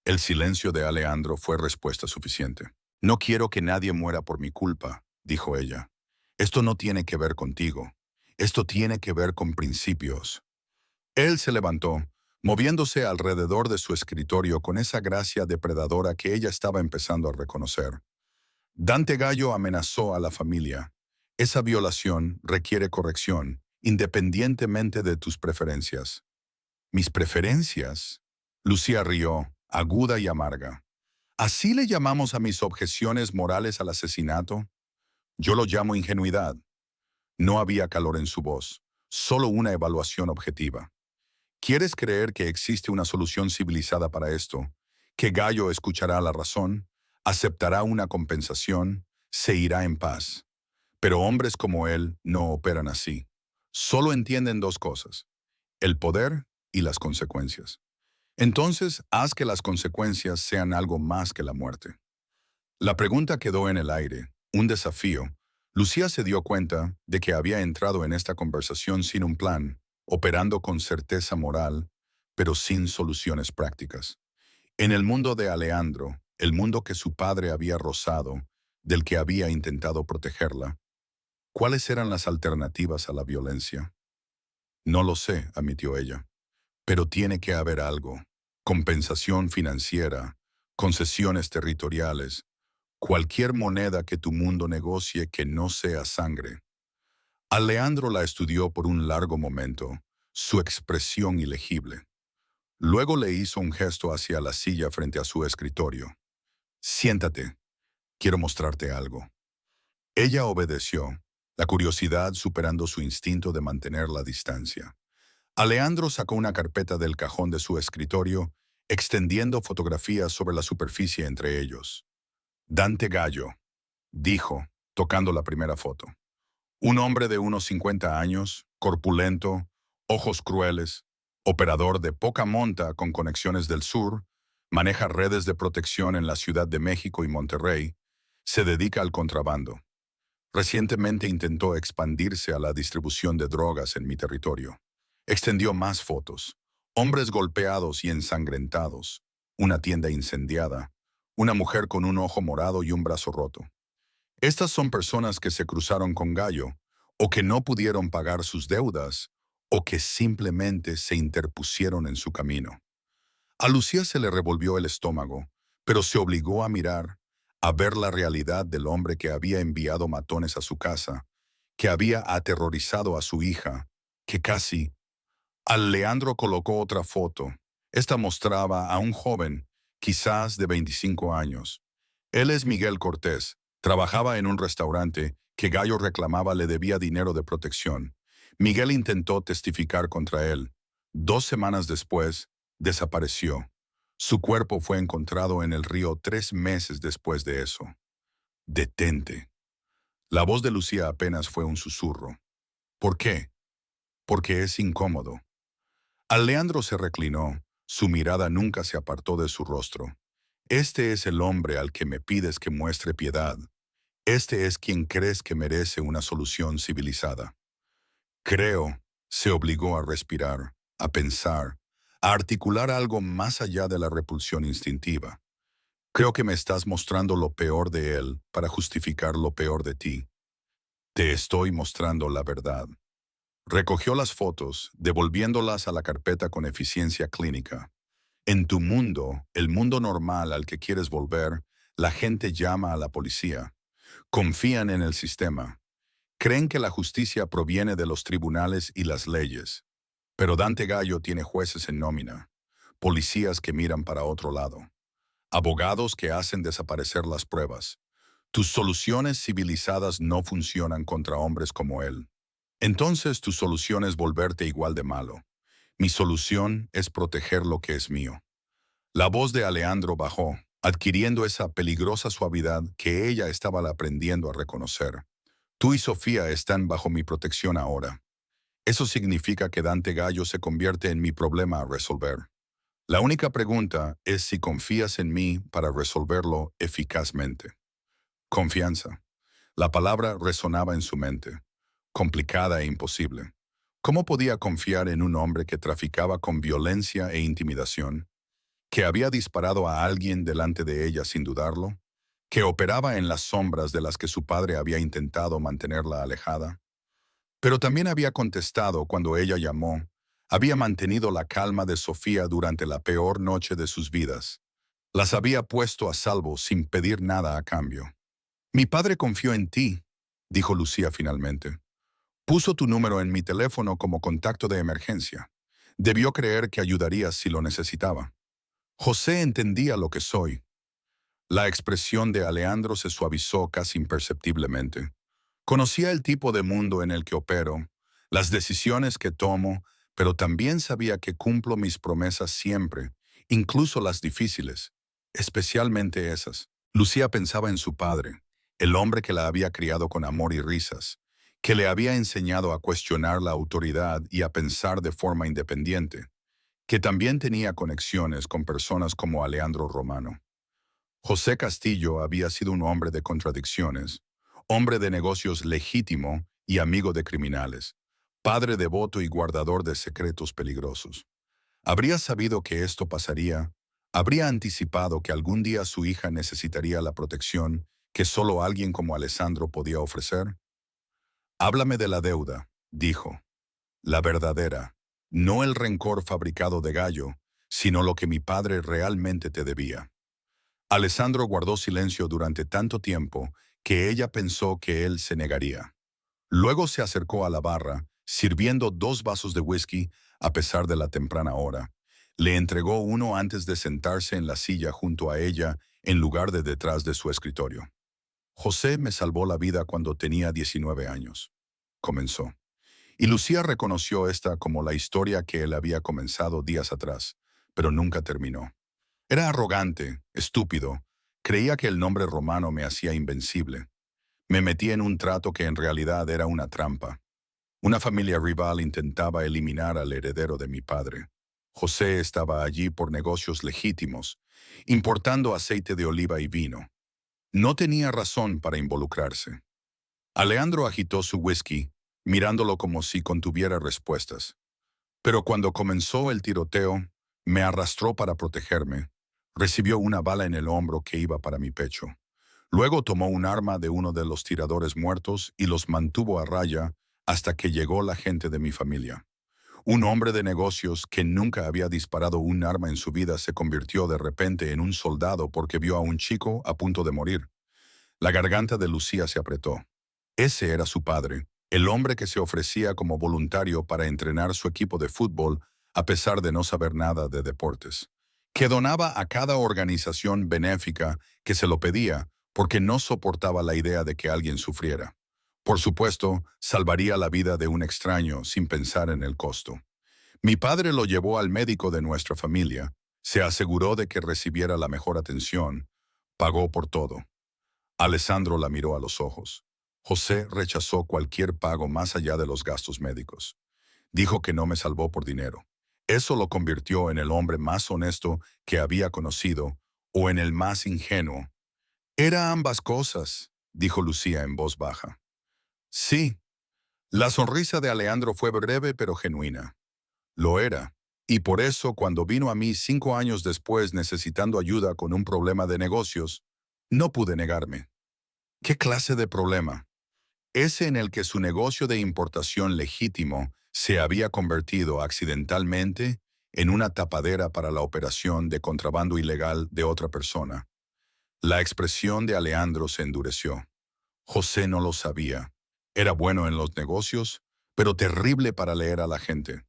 El silencio de Alejandro fue respuesta suficiente. No quiero que nadie muera por mi culpa, dijo ella. Esto no tiene que ver contigo. Esto tiene que ver con principios. Él se levantó, moviéndose alrededor de su escritorio con esa gracia depredadora que ella estaba empezando a reconocer. Dante Gallo amenazó a la familia. Esa violación requiere corrección, independientemente de tus preferencias. ¿Mis preferencias? Lucía rió, aguda y amarga. ¿Así le llamamos a mis objeciones morales al asesinato? Yo lo llamo ingenuidad. No había calor en su voz, solo una evaluación objetiva. ¿Quieres creer que existe una solución civilizada para esto? ¿Que Gallo escuchará la razón, aceptará una compensación, se irá en paz? Pero hombres como él no operan así. Solo entienden dos cosas: el poder y las consecuencias. Entonces, haz que las consecuencias sean algo más que la muerte. La pregunta quedó en el aire, un desafío. Lucía se dio cuenta de que había entrado en esta conversación sin un plan, operando con certeza moral, pero sin soluciones prácticas. En el mundo de Alejandro, el mundo que su padre había rozado, del que había intentado protegerla, ¿cuáles eran las alternativas a la violencia? No lo sé, admitió ella, pero tiene que haber algo. Compensación financiera, concesiones territoriales, cualquier moneda que tu mundo negocie que no sea sangre. Alejandro la estudió por un largo momento, su expresión ilegible. Luego le hizo un gesto hacia la silla frente a su escritorio. Siéntate, quiero mostrarte algo. Ella obedeció, la curiosidad superando su instinto de mantener la distancia. Alejandro sacó una carpeta del cajón de su escritorio, extendiendo fotografías sobre la superficie entre ellos. Dante Gallo, dijo, tocando la primera foto. Un hombre de unos 50 años, corpulento, ojos crueles, operador de poca monta con conexiones del sur, maneja redes de protección en la Ciudad de México y Monterrey, se dedica al contrabando. Recientemente intentó expandirse a la distribución de drogas en mi territorio. Extendió más fotos. Hombres golpeados y ensangrentados, una tienda incendiada, una mujer con un ojo morado y un brazo roto. Estas son personas que se cruzaron con Gallo, o que no pudieron pagar sus deudas, o que simplemente se interpusieron en su camino. A Lucía se le revolvió el estómago, pero se obligó a mirar, a ver la realidad del hombre que había enviado matones a su casa, que había aterrorizado a su hija, que casi... Alejandro colocó otra foto. Esta mostraba a un joven, quizás de 25 años. Él es Miguel Cortés. Trabajaba en un restaurante que Gallo reclamaba le debía dinero de protección. Miguel intentó testificar contra él. 2 semanas después, desapareció. Su cuerpo fue encontrado en el río 3 meses después de eso. Detente. La voz de Lucía apenas fue un susurro. ¿Por qué? Porque es incómodo. Alejandro se reclinó. Su mirada nunca se apartó de su rostro. Este es el hombre al que me pides que muestre piedad. Este es quien crees que merece una solución civilizada. Creo, se obligó a respirar, a pensar, a articular algo más allá de la repulsión instintiva. Creo que me estás mostrando lo peor de él para justificar lo peor de ti. Te estoy mostrando la verdad. Recogió las fotos, devolviéndolas a la carpeta con eficiencia clínica. En tu mundo, el mundo normal al que quieres volver, la gente llama a la policía. Confían en el sistema. Creen que la justicia proviene de los tribunales y las leyes. Pero Dante Gallo tiene jueces en nómina, policías que miran para otro lado, abogados que hacen desaparecer las pruebas. Tus soluciones civilizadas no funcionan contra hombres como él. Entonces tu solución es volverte igual de malo. Mi solución es proteger lo que es mío. La voz de Alejandro bajó, adquiriendo esa peligrosa suavidad que ella estaba aprendiendo a reconocer. Tú y Sofía están bajo mi protección ahora. Eso significa que Dante Gallo se convierte en mi problema a resolver. La única pregunta es si confías en mí para resolverlo eficazmente. Confianza. La palabra resonaba en su mente, complicada e imposible. ¿Cómo podía confiar en un hombre que traficaba con violencia e intimidación, que había disparado a alguien delante de ella sin dudarlo, que operaba en las sombras de las que su padre había intentado mantenerla alejada? Pero también había contestado cuando ella llamó, había mantenido la calma de Sofía durante la peor noche de sus vidas. Las había puesto a salvo sin pedir nada a cambio. Mi padre confió en ti, dijo Lucía finalmente. Puso tu número en mi teléfono como contacto de emergencia. Debió creer que ayudarías si lo necesitaba. José entendía lo que soy. La expresión de Alejandro se suavizó casi imperceptiblemente. Conocía el tipo de mundo en el que opero, las decisiones que tomo, pero también sabía que cumplo mis promesas siempre, incluso las difíciles, especialmente esas. Lucía pensaba en su padre, el hombre que la había criado con amor y risas, que le había enseñado a cuestionar la autoridad y a pensar de forma independiente, que también tenía conexiones con personas como Alejandro Romano. José Castillo había sido un hombre de contradicciones, hombre de negocios legítimo y amigo de criminales, padre devoto y guardador de secretos peligrosos. Habría sabido que esto pasaría, habría anticipado que algún día su hija necesitaría la protección que solo alguien como Alessandro podía ofrecer. Háblame de la deuda, dijo, la verdadera, no el rencor fabricado de gallo, sino lo que mi padre realmente te debía. Alessandro guardó silencio durante tanto tiempo que ella pensó que él se negaría. Luego se acercó a la barra, sirviendo 2 vasos de whisky a pesar de la temprana hora. Le entregó uno antes de sentarse en la silla junto a ella en lugar de detrás de su escritorio. José me salvó la vida cuando tenía 19 años, comenzó. Y Lucía reconoció esta como la historia que él había comenzado días atrás, pero nunca terminó. Era arrogante, estúpido, creía que el nombre romano me hacía invencible. Me metí en un trato que en realidad era una trampa. Una familia rival intentaba eliminar al heredero de mi padre. José estaba allí por negocios legítimos, importando aceite de oliva y vino. No tenía razón para involucrarse. Alejandro agitó su whisky, mirándolo como si contuviera respuestas. Pero cuando comenzó el tiroteo, me arrastró para protegerme. Recibió una bala en el hombro que iba para mi pecho. Luego tomó un arma de uno de los tiradores muertos y los mantuvo a raya hasta que llegó la gente de mi familia. Un hombre de negocios que nunca había disparado un arma en su vida se convirtió de repente en un soldado porque vio a un chico a punto de morir. La garganta de Lucía se apretó. Ese era su padre, el hombre que se ofrecía como voluntario para entrenar su equipo de fútbol a pesar de no saber nada de deportes, que donaba a cada organización benéfica que se lo pedía porque no soportaba la idea de que alguien sufriera. Por supuesto, salvaría la vida de un extraño sin pensar en el costo. Mi padre lo llevó al médico de nuestra familia, se aseguró de que recibiera la mejor atención, pagó por todo. Alessandro la miró a los ojos. José rechazó cualquier pago más allá de los gastos médicos. Dijo que no me salvó por dinero. Eso lo convirtió en el hombre más honesto que había conocido o en el más ingenuo. Era ambas cosas, dijo Lucía en voz baja. Sí. La sonrisa de Alejandro fue breve pero genuina. Lo era. Y por eso, cuando vino a mí 5 años después necesitando ayuda con un problema de negocios, no pude negarme. ¿Qué clase de problema? Ese en el que su negocio de importación legítimo se había convertido accidentalmente en una tapadera para la operación de contrabando ilegal de otra persona. La expresión de Alejandro se endureció. José no lo sabía. Era bueno en los negocios, pero terrible para leer a la gente.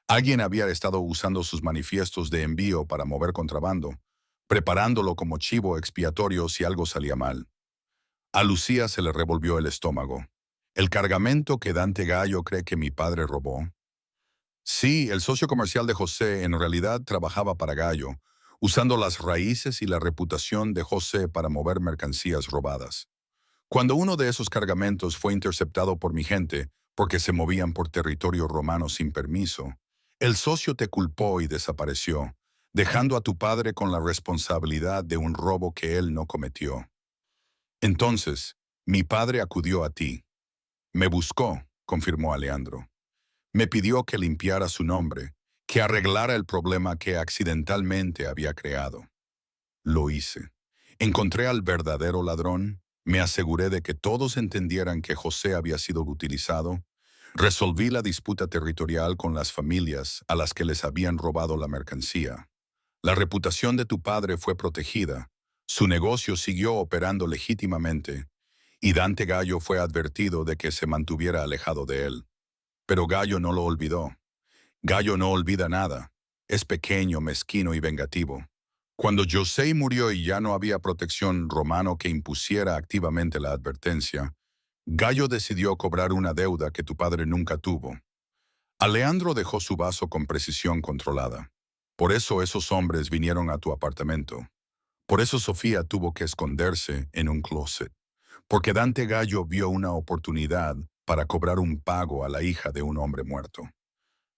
Alguien había estado usando sus manifiestos de envío para mover contrabando, preparándolo como chivo expiatorio si algo salía mal. A Lucía se le revolvió el estómago. ¿El cargamento que Dante Gallo cree que mi padre robó? Sí, el socio comercial de José en realidad trabajaba para Gallo, usando las raíces y la reputación de José para mover mercancías robadas. Cuando uno de esos cargamentos fue interceptado por mi gente, porque se movían por territorio romano sin permiso, el socio te culpó y desapareció, dejando a tu padre con la responsabilidad de un robo que él no cometió. Entonces, mi padre acudió a ti. Me buscó, confirmó Alejandro. Me pidió que limpiara su nombre, que arreglara el problema que accidentalmente había creado. Lo hice. Encontré al verdadero ladrón, me aseguré de que todos entendieran que José había sido utilizado, resolví la disputa territorial con las familias a las que les habían robado la mercancía. La reputación de tu padre fue protegida, su negocio siguió operando legítimamente, y Dante Gallo fue advertido de que se mantuviera alejado de él. Pero Gallo no lo olvidó. Gallo no olvida nada. Es pequeño, mezquino y vengativo. Cuando José murió y ya no había protección romano que impusiera activamente la advertencia, Gallo decidió cobrar una deuda que tu padre nunca tuvo. Alejandro dejó su vaso con precisión controlada. Por eso esos hombres vinieron a tu apartamento. Por eso Sofía tuvo que esconderse en un closet. Porque Dante Gallo vio una oportunidad para cobrar un pago a la hija de un hombre muerto.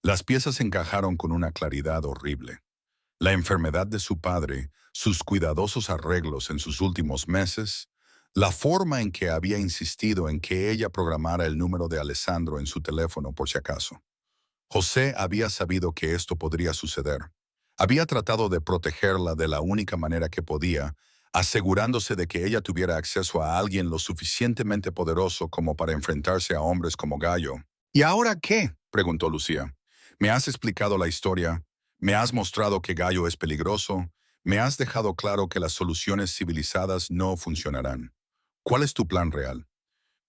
Las piezas encajaron con una claridad horrible. La enfermedad de su padre, sus cuidadosos arreglos en sus últimos meses, la forma en que había insistido en que ella programara el número de Alessandro en su teléfono por si acaso. José había sabido que esto podría suceder. Había tratado de protegerla de la única manera que podía, asegurándose de que ella tuviera acceso a alguien lo suficientemente poderoso como para enfrentarse a hombres como Gallo. ¿Y ahora qué?, preguntó Lucía. Me has explicado la historia, me has mostrado que Gallo es peligroso, me has dejado claro que las soluciones civilizadas no funcionarán. ¿Cuál es tu plan real?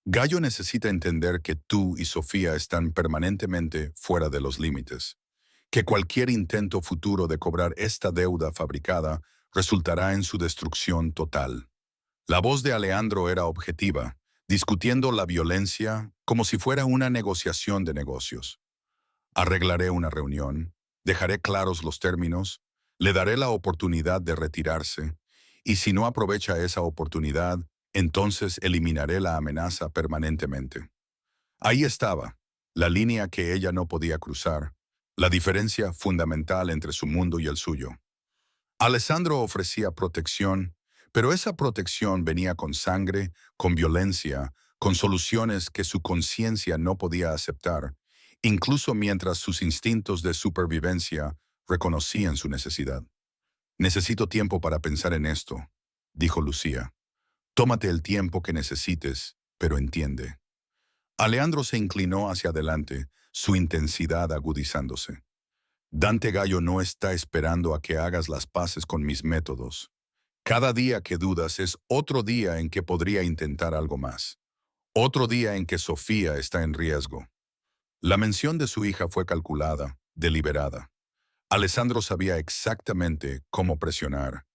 Gallo necesita entender que tú y Sofía están permanentemente fuera de los límites, que cualquier intento futuro de cobrar esta deuda fabricada resultará en su destrucción total. La voz de Alejandro era objetiva, discutiendo la violencia como si fuera una negociación de negocios. Arreglaré una reunión, dejaré claros los términos, le daré la oportunidad de retirarse, y si no aprovecha esa oportunidad, entonces eliminaré la amenaza permanentemente. Ahí estaba, la línea que ella no podía cruzar, la diferencia fundamental entre su mundo y el suyo. Alessandro ofrecía protección, pero esa protección venía con sangre, con violencia, con soluciones que su conciencia no podía aceptar, incluso mientras sus instintos de supervivencia reconocían su necesidad. Necesito tiempo para pensar en esto, dijo Lucía. Tómate el tiempo que necesites, pero entiende. Alejandro se inclinó hacia adelante, su intensidad agudizándose. Dante Gallo no está esperando a que hagas las paces con mis métodos. Cada día que dudas es otro día en que podría intentar algo más. Otro día en que Sofía está en riesgo. La mención de su hija fue calculada, deliberada. Alessandro sabía exactamente cómo presionar,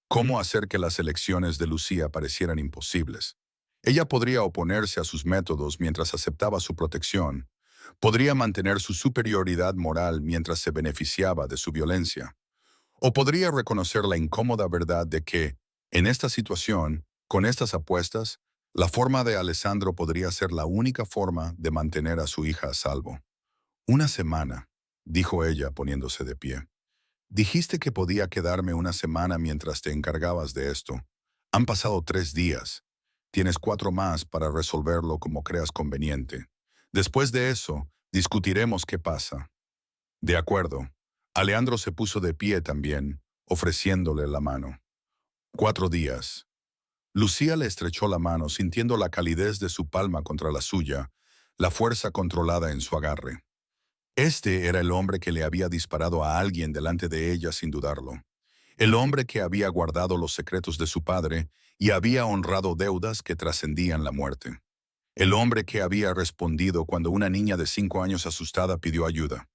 cómo hacer que las elecciones de Lucía parecieran imposibles. Ella podría oponerse a sus métodos mientras aceptaba su protección, podría mantener su superioridad moral mientras se beneficiaba de su violencia, o podría reconocer la incómoda verdad de que, en esta situación, con estas apuestas, la forma de Alessandro podría ser la única forma de mantener a su hija a salvo. Una semana, dijo ella poniéndose de pie. Dijiste que podía quedarme una semana mientras te encargabas de esto. Han pasado 3 días. Tienes 4 más para resolverlo como creas conveniente. Después de eso, discutiremos qué pasa. De acuerdo. Alejandro se puso de pie también, ofreciéndole la mano. 4 días. Lucía le estrechó la mano, sintiendo la calidez de su palma contra la suya, la fuerza controlada en su agarre. Este era el hombre que le había disparado a alguien delante de ella sin dudarlo. El hombre que había guardado los secretos de su padre y había honrado deudas que trascendían la muerte. El hombre que había respondido cuando una niña de 5 años asustada pidió ayuda.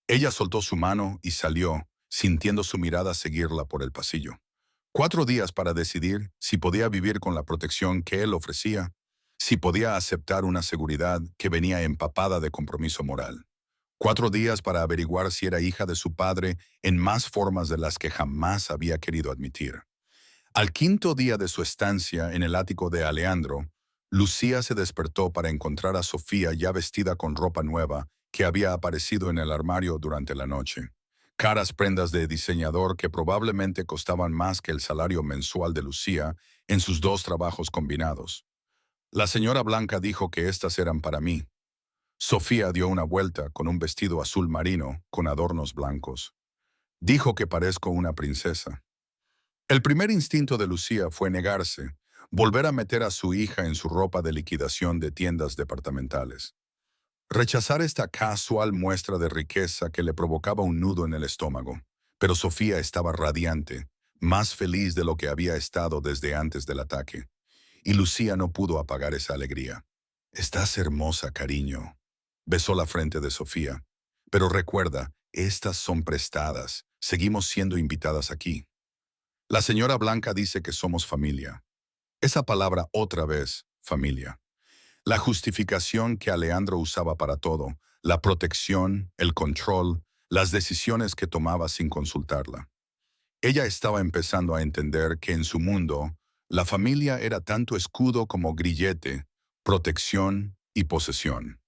Ella soltó su mano y salió, sintiendo su mirada seguirla por el pasillo. 4 días para decidir si podía vivir con la protección que él ofrecía, si podía aceptar una seguridad que venía empapada de compromiso moral. 4 días para averiguar si era hija de su padre en más formas de las que jamás había querido admitir. Al 5.º día de su estancia en el ático de Alejandro, Lucía se despertó para encontrar a Sofía ya vestida con ropa nueva que había aparecido en el armario durante la noche. caras prendas de diseñador que probablemente costaban más que el salario mensual de Lucía en sus dos trabajos combinados. La señora Blanca dijo que estas eran para mí. Sofía dio una vuelta con un vestido azul marino con adornos blancos. Dijo que parezco una princesa. El primer instinto de Lucía fue negarse, volver a meter a su hija en su ropa de liquidación de tiendas departamentales. Rechazar esta casual muestra de riqueza que le provocaba un nudo en el estómago. Pero Sofía estaba radiante, más feliz de lo que había estado desde antes del ataque. Y Lucía no pudo apagar esa alegría. «Estás hermosa, cariño». Besó la frente de Sofía. «Pero recuerda, estas son prestadas. Seguimos siendo invitadas aquí. La señora Blanca dice que somos familia». Esa palabra otra vez, familia. La justificación que Alejandro usaba para todo, la protección, el control, las decisiones que tomaba sin consultarla. Ella estaba empezando a entender que en su mundo, la familia era tanto escudo como grillete, protección y posesión.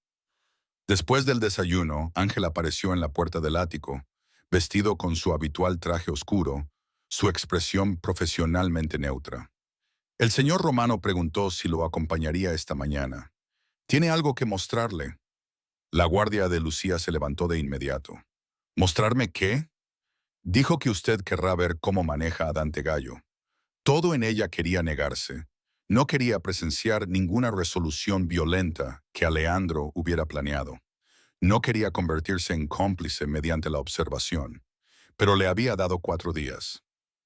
Después del desayuno, Ángel apareció en la puerta del ático, vestido con su habitual traje oscuro, su expresión profesionalmente neutra. El señor Romano preguntó si lo acompañaría esta mañana. «¿Tiene algo que mostrarle?» La guardia de Lucía se levantó de inmediato. «¿Mostrarme qué?» «Dijo que usted querrá ver cómo maneja a Dante Gallo». Todo en ella quería negarse. No quería presenciar ninguna resolución violenta que Alejandro hubiera planeado. No quería convertirse en cómplice mediante la observación. Pero le había dado 4 días.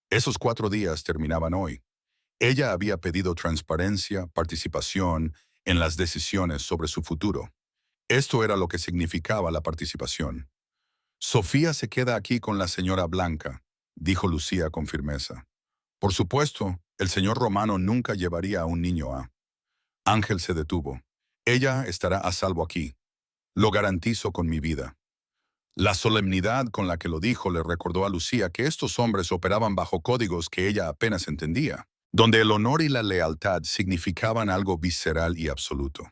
Esos 4 días terminaban hoy. Ella había pedido transparencia, participación en las decisiones sobre su futuro. Esto era lo que significaba la participación. «Sofía se queda aquí con la señora Blanca», dijo Lucía con firmeza. «Por supuesto, el señor Romano nunca llevaría a un niño a...» Ángel se detuvo. «Ella estará a salvo aquí. Lo garantizo con mi vida». La solemnidad con la que lo dijo le recordó a Lucía que estos hombres operaban bajo códigos que ella apenas entendía, donde el honor y la lealtad significaban algo visceral y absoluto.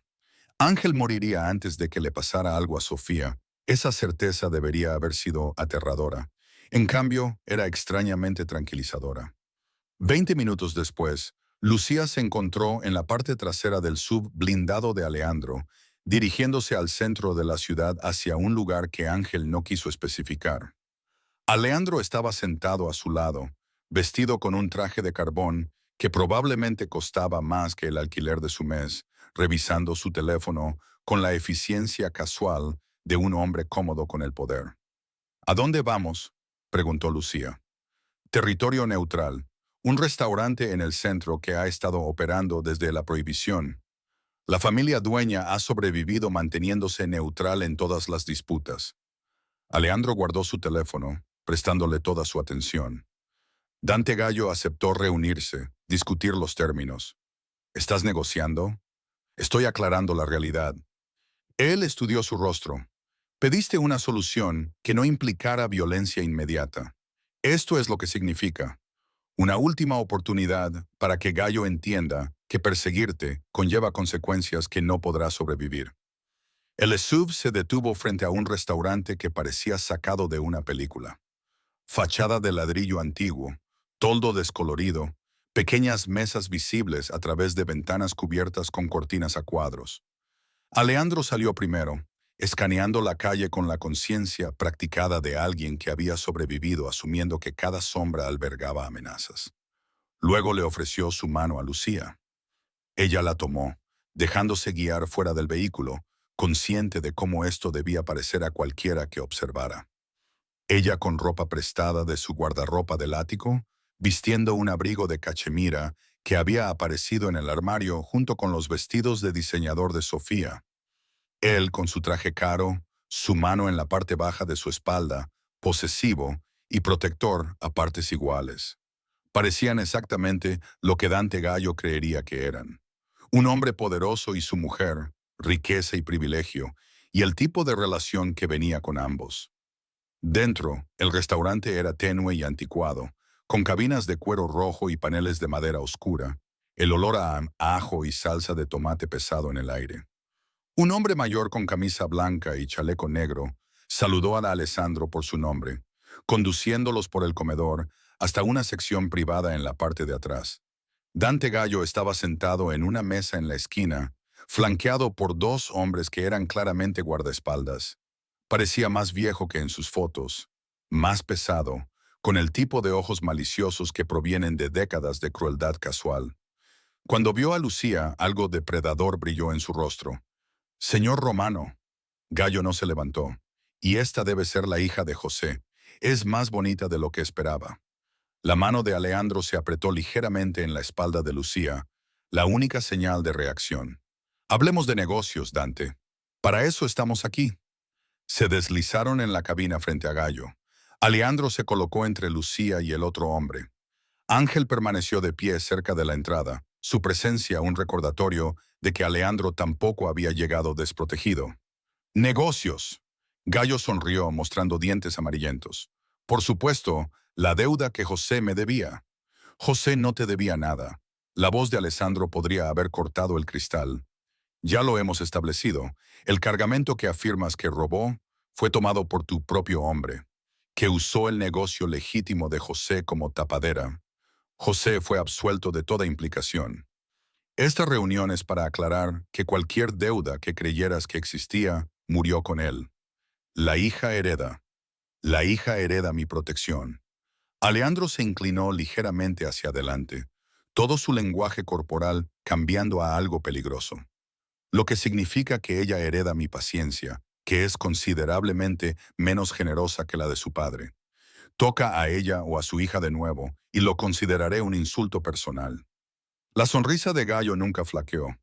Ángel moriría antes de que le pasara algo a Sofía. Esa certeza debería haber sido aterradora. En cambio, era extrañamente tranquilizadora. 20 minutos después, Lucía se encontró en la parte trasera del sub blindado de Alejandro, dirigiéndose al centro de la ciudad hacia un lugar que Ángel no quiso especificar. Alejandro estaba sentado a su lado, vestido con un traje de carbón que probablemente costaba más que el alquiler de su mes, revisando su teléfono con la eficiencia casual de un hombre cómodo con el poder. «¿A dónde vamos?», preguntó Lucía. «Territorio neutral, un restaurante en el centro que ha estado operando desde la prohibición. La familia dueña ha sobrevivido manteniéndose neutral en todas las disputas». Alejandro guardó su teléfono, prestándole toda su atención. Dante Gallo aceptó reunirse, discutir los términos. «¿Estás negociando?» «Estoy aclarando la realidad». Él estudió su rostro. «Pediste una solución que no implicara violencia inmediata. Esto es lo que significa. Una última oportunidad para que Gallo entienda que perseguirte conlleva consecuencias que no podrá sobrevivir». El SUV se detuvo frente a un restaurante que parecía sacado de una película. Fachada de ladrillo antiguo, toldo descolorido, pequeñas mesas visibles a través de ventanas cubiertas con cortinas a cuadros. Alejandro salió primero, escaneando la calle con la conciencia practicada de alguien que había sobrevivido asumiendo que cada sombra albergaba amenazas. Luego le ofreció su mano a Lucía. Ella la tomó, dejándose guiar fuera del vehículo, consciente de cómo esto debía parecer a cualquiera que observara. Ella con ropa prestada de su guardarropa del ático, vistiendo un abrigo de cachemira que había aparecido en el armario junto con los vestidos de diseñador de Sofía. Él con su traje caro, su mano en la parte baja de su espalda, posesivo y protector a partes iguales. Parecían exactamente lo que Dante Gallo creería que eran. Un hombre poderoso y su mujer, riqueza y privilegio, y el tipo de relación que venía con ambos. Dentro, el restaurante era tenue y anticuado, con cabinas de cuero rojo y paneles de madera oscura, el olor a ajo y salsa de tomate pesado en el aire. Un hombre mayor con camisa blanca y chaleco negro saludó a Alessandro por su nombre, conduciéndolos por el comedor hasta una sección privada en la parte de atrás. Dante Gallo estaba sentado en una mesa en la esquina, flanqueado por dos hombres que eran claramente guardaespaldas. Parecía más viejo que en sus fotos, más pesado, con el tipo de ojos maliciosos que provienen de décadas de crueldad casual. Cuando vio a Lucía, algo depredador brilló en su rostro. «Señor Romano». Gallo no se levantó. «Y esta debe ser la hija de José. Es más bonita de lo que esperaba». La mano de Alejandro se apretó ligeramente en la espalda de Lucía, la única señal de reacción. «Hablemos de negocios, Dante. Para eso estamos aquí». Se deslizaron en la cabina frente a Gallo. Alejandro se colocó entre Lucía y el otro hombre. Ángel permaneció de pie cerca de la entrada, su presencia un recordatorio de que Alejandro tampoco había llegado desprotegido. «Negocios». Gallo sonrió mostrando dientes amarillentos. «Por supuesto, la deuda que José me debía». «José no te debía nada». La voz de Alessandro podría haber cortado el cristal. «Ya lo hemos establecido. El cargamento que afirmas que robó fue tomado por tu propio hombre, que usó el negocio legítimo de José como tapadera. José fue absuelto de toda implicación. Esta reunión es para aclarar que cualquier deuda que creyeras que existía murió con él. La hija hereda. La hija hereda mi protección». Alejandro se inclinó ligeramente hacia adelante, todo su lenguaje corporal cambiando a algo peligroso. «Lo que significa que ella hereda mi paciencia, que es considerablemente menos generosa que la de su padre. Toca a ella o a su hija de nuevo, y lo consideraré un insulto personal». La sonrisa de Gallo nunca flaqueó.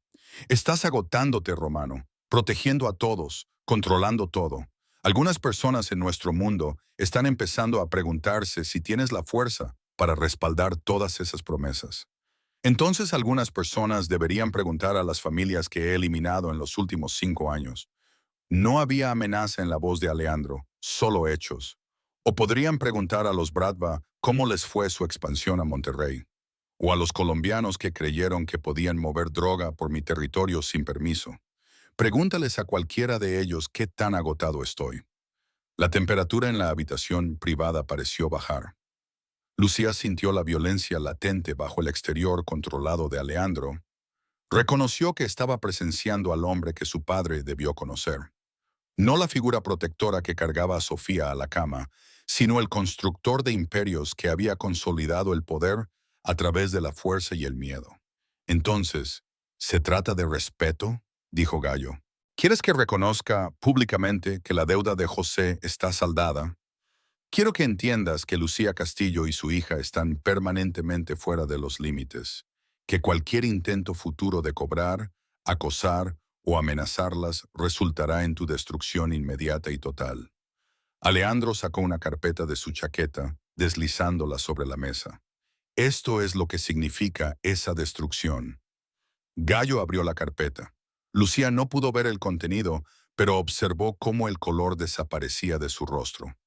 «Estás agotándote, Romano, protegiendo a todos, controlando todo. Algunas personas en nuestro mundo están empezando a preguntarse si tienes la fuerza para respaldar todas esas promesas. Entonces algunas personas deberían preguntar a las familias que he eliminado en los últimos 5 años. No había amenaza en la voz de Alejandro, solo hechos. O podrían preguntar a los Bradva cómo les fue su expansión a Monterrey. O a los colombianos que creyeron que podían mover droga por mi territorio sin permiso. Pregúntales a cualquiera de ellos qué tan agotado estoy». La temperatura en la habitación privada pareció bajar. Lucía sintió la violencia latente bajo el exterior controlado de Alejandro. Reconoció que estaba presenciando al hombre que su padre debió conocer. No la figura protectora que cargaba a Sofía a la cama, sino el constructor de imperios que había consolidado el poder a través de la fuerza y el miedo. «Entonces, ¿se trata de respeto?», dijo Gallo. «¿Quieres que reconozca públicamente que la deuda de José está saldada? Quiero que entiendas que Lucía Castillo y su hija están permanentemente fuera de los límites, que cualquier intento futuro de cobrar, acosar o amenazarlas resultará en tu destrucción inmediata y total». Alejandro sacó una carpeta de su chaqueta, deslizándola sobre la mesa. «Esto es lo que significa esa destrucción». Gallo abrió la carpeta. Lucía no pudo ver el contenido, pero observó cómo el color desaparecía de su rostro.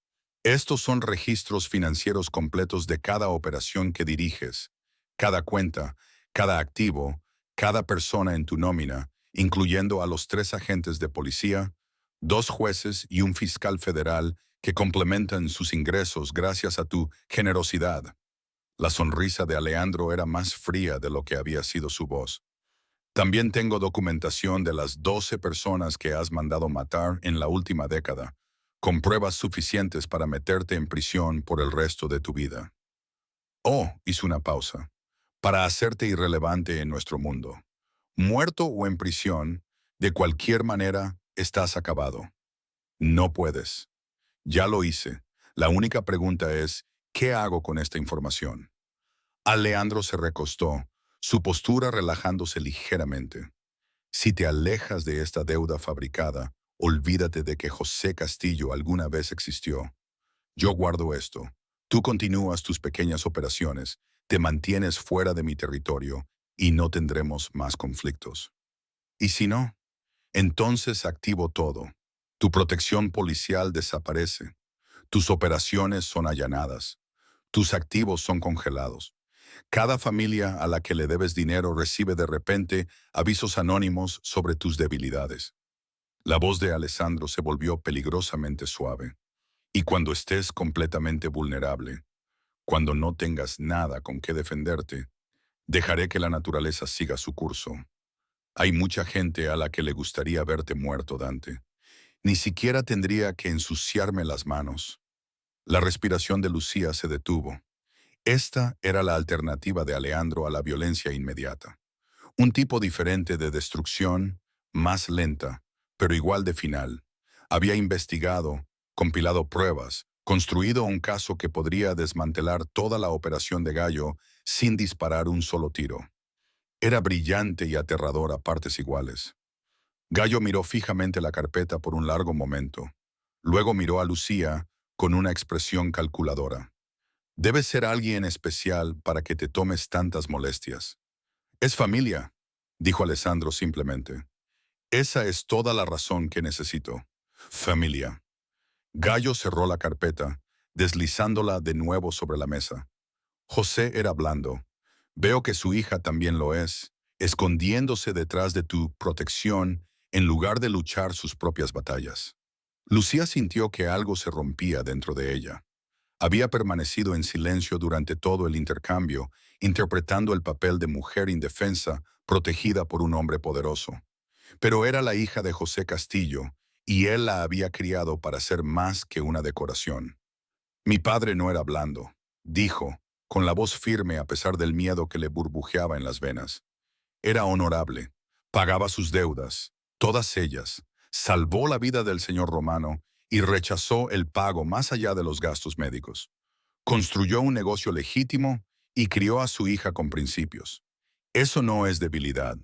«Estos son registros financieros completos de cada operación que diriges, cada cuenta, cada activo, cada persona en tu nómina, incluyendo a los 3 agentes de policía, 2 jueces y un fiscal federal que complementan sus ingresos gracias a tu generosidad». La sonrisa de Alejandro era más fría de lo que había sido su voz. «También tengo documentación de las 12 personas que has mandado matar en la última década, con pruebas suficientes para meterte en prisión por el resto de tu vida». «Oh», hizo una pausa, «para hacerte irrelevante en nuestro mundo. Muerto o en prisión, de cualquier manera, estás acabado. No puedes. Ya lo hice. La única pregunta es, ¿qué hago con esta información?». Alejandro se recostó, su postura relajándose ligeramente. «Si te alejas de esta deuda fabricada, olvídate de que José Castillo alguna vez existió. Yo guardo esto. Tú continúas tus pequeñas operaciones, te mantienes fuera de mi territorio y no tendremos más conflictos. Y si no, entonces activo todo. Tu protección policial desaparece. Tus operaciones son allanadas. Tus activos son congelados. Cada familia a la que le debes dinero recibe de repente avisos anónimos sobre tus debilidades». La voz de Alessandro se volvió peligrosamente suave. Y cuando estés completamente vulnerable, cuando no tengas nada con qué defenderte, dejaré que la naturaleza siga su curso. Hay mucha gente a la que le gustaría verte muerto, Dante. Ni siquiera tendría que ensuciarme las manos. La respiración de Lucía se detuvo. Esta era la alternativa de Alejandro a la violencia inmediata. Un tipo diferente de destrucción, más lenta, pero igual de final. Había investigado, compilado pruebas, construido un caso que podría desmantelar toda la operación de Gallo sin disparar un solo tiro. Era brillante y aterrador a partes iguales. Gallo miró fijamente la carpeta por un largo momento. Luego miró a Lucía con una expresión calculadora. Debes ser alguien especial para que te tomes tantas molestias. Es familia, dijo Alessandro simplemente. Esa es toda la razón que necesito. Familia. Gallo cerró la carpeta, deslizándola de nuevo sobre la mesa. José era blando. Veo que su hija también lo es, escondiéndose detrás de tu protección en lugar de luchar sus propias batallas. Lucía sintió que algo se rompía dentro de ella. Había permanecido en silencio durante todo el intercambio, interpretando el papel de mujer indefensa, protegida por un hombre poderoso. Pero era la hija de José Castillo, y él la había criado para ser más que una decoración. Mi padre no era blando, dijo, con la voz firme a pesar del miedo que le burbujeaba en las venas. Era honorable, pagaba sus deudas, todas ellas, salvó la vida del señor Romano y rechazó el pago más allá de los gastos médicos. Construyó un negocio legítimo y crió a su hija con principios. Eso no es debilidad.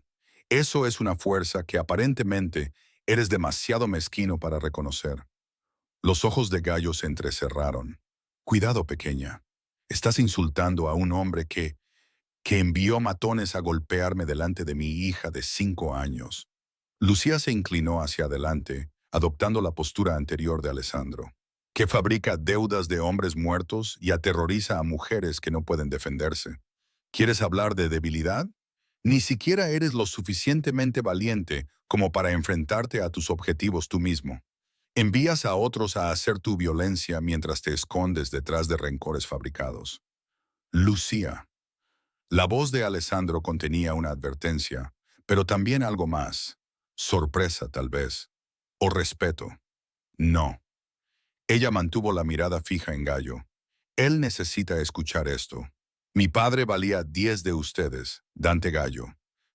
Eso es una fuerza que aparentemente eres demasiado mezquino para reconocer. Los ojos de Gallo se entrecerraron. Cuidado, pequeña. Estás insultando a un hombre que envió matones a golpearme delante de mi hija de 5 años. Lucía se inclinó hacia adelante, adoptando la postura anterior de Alessandro, que fabrica deudas de hombres muertos y aterroriza a mujeres que no pueden defenderse. ¿Quieres hablar de debilidad? Ni siquiera eres lo suficientemente valiente como para enfrentarte a tus objetivos tú mismo. Envías a otros a hacer tu violencia mientras te escondes detrás de rencores fabricados. Lucía. La voz de Alessandro contenía una advertencia, pero también algo más. Sorpresa, tal vez. O respeto. No. Ella mantuvo la mirada fija en Gallo. Él necesita escuchar esto. Mi padre valía 10 de ustedes, Dante Gallo.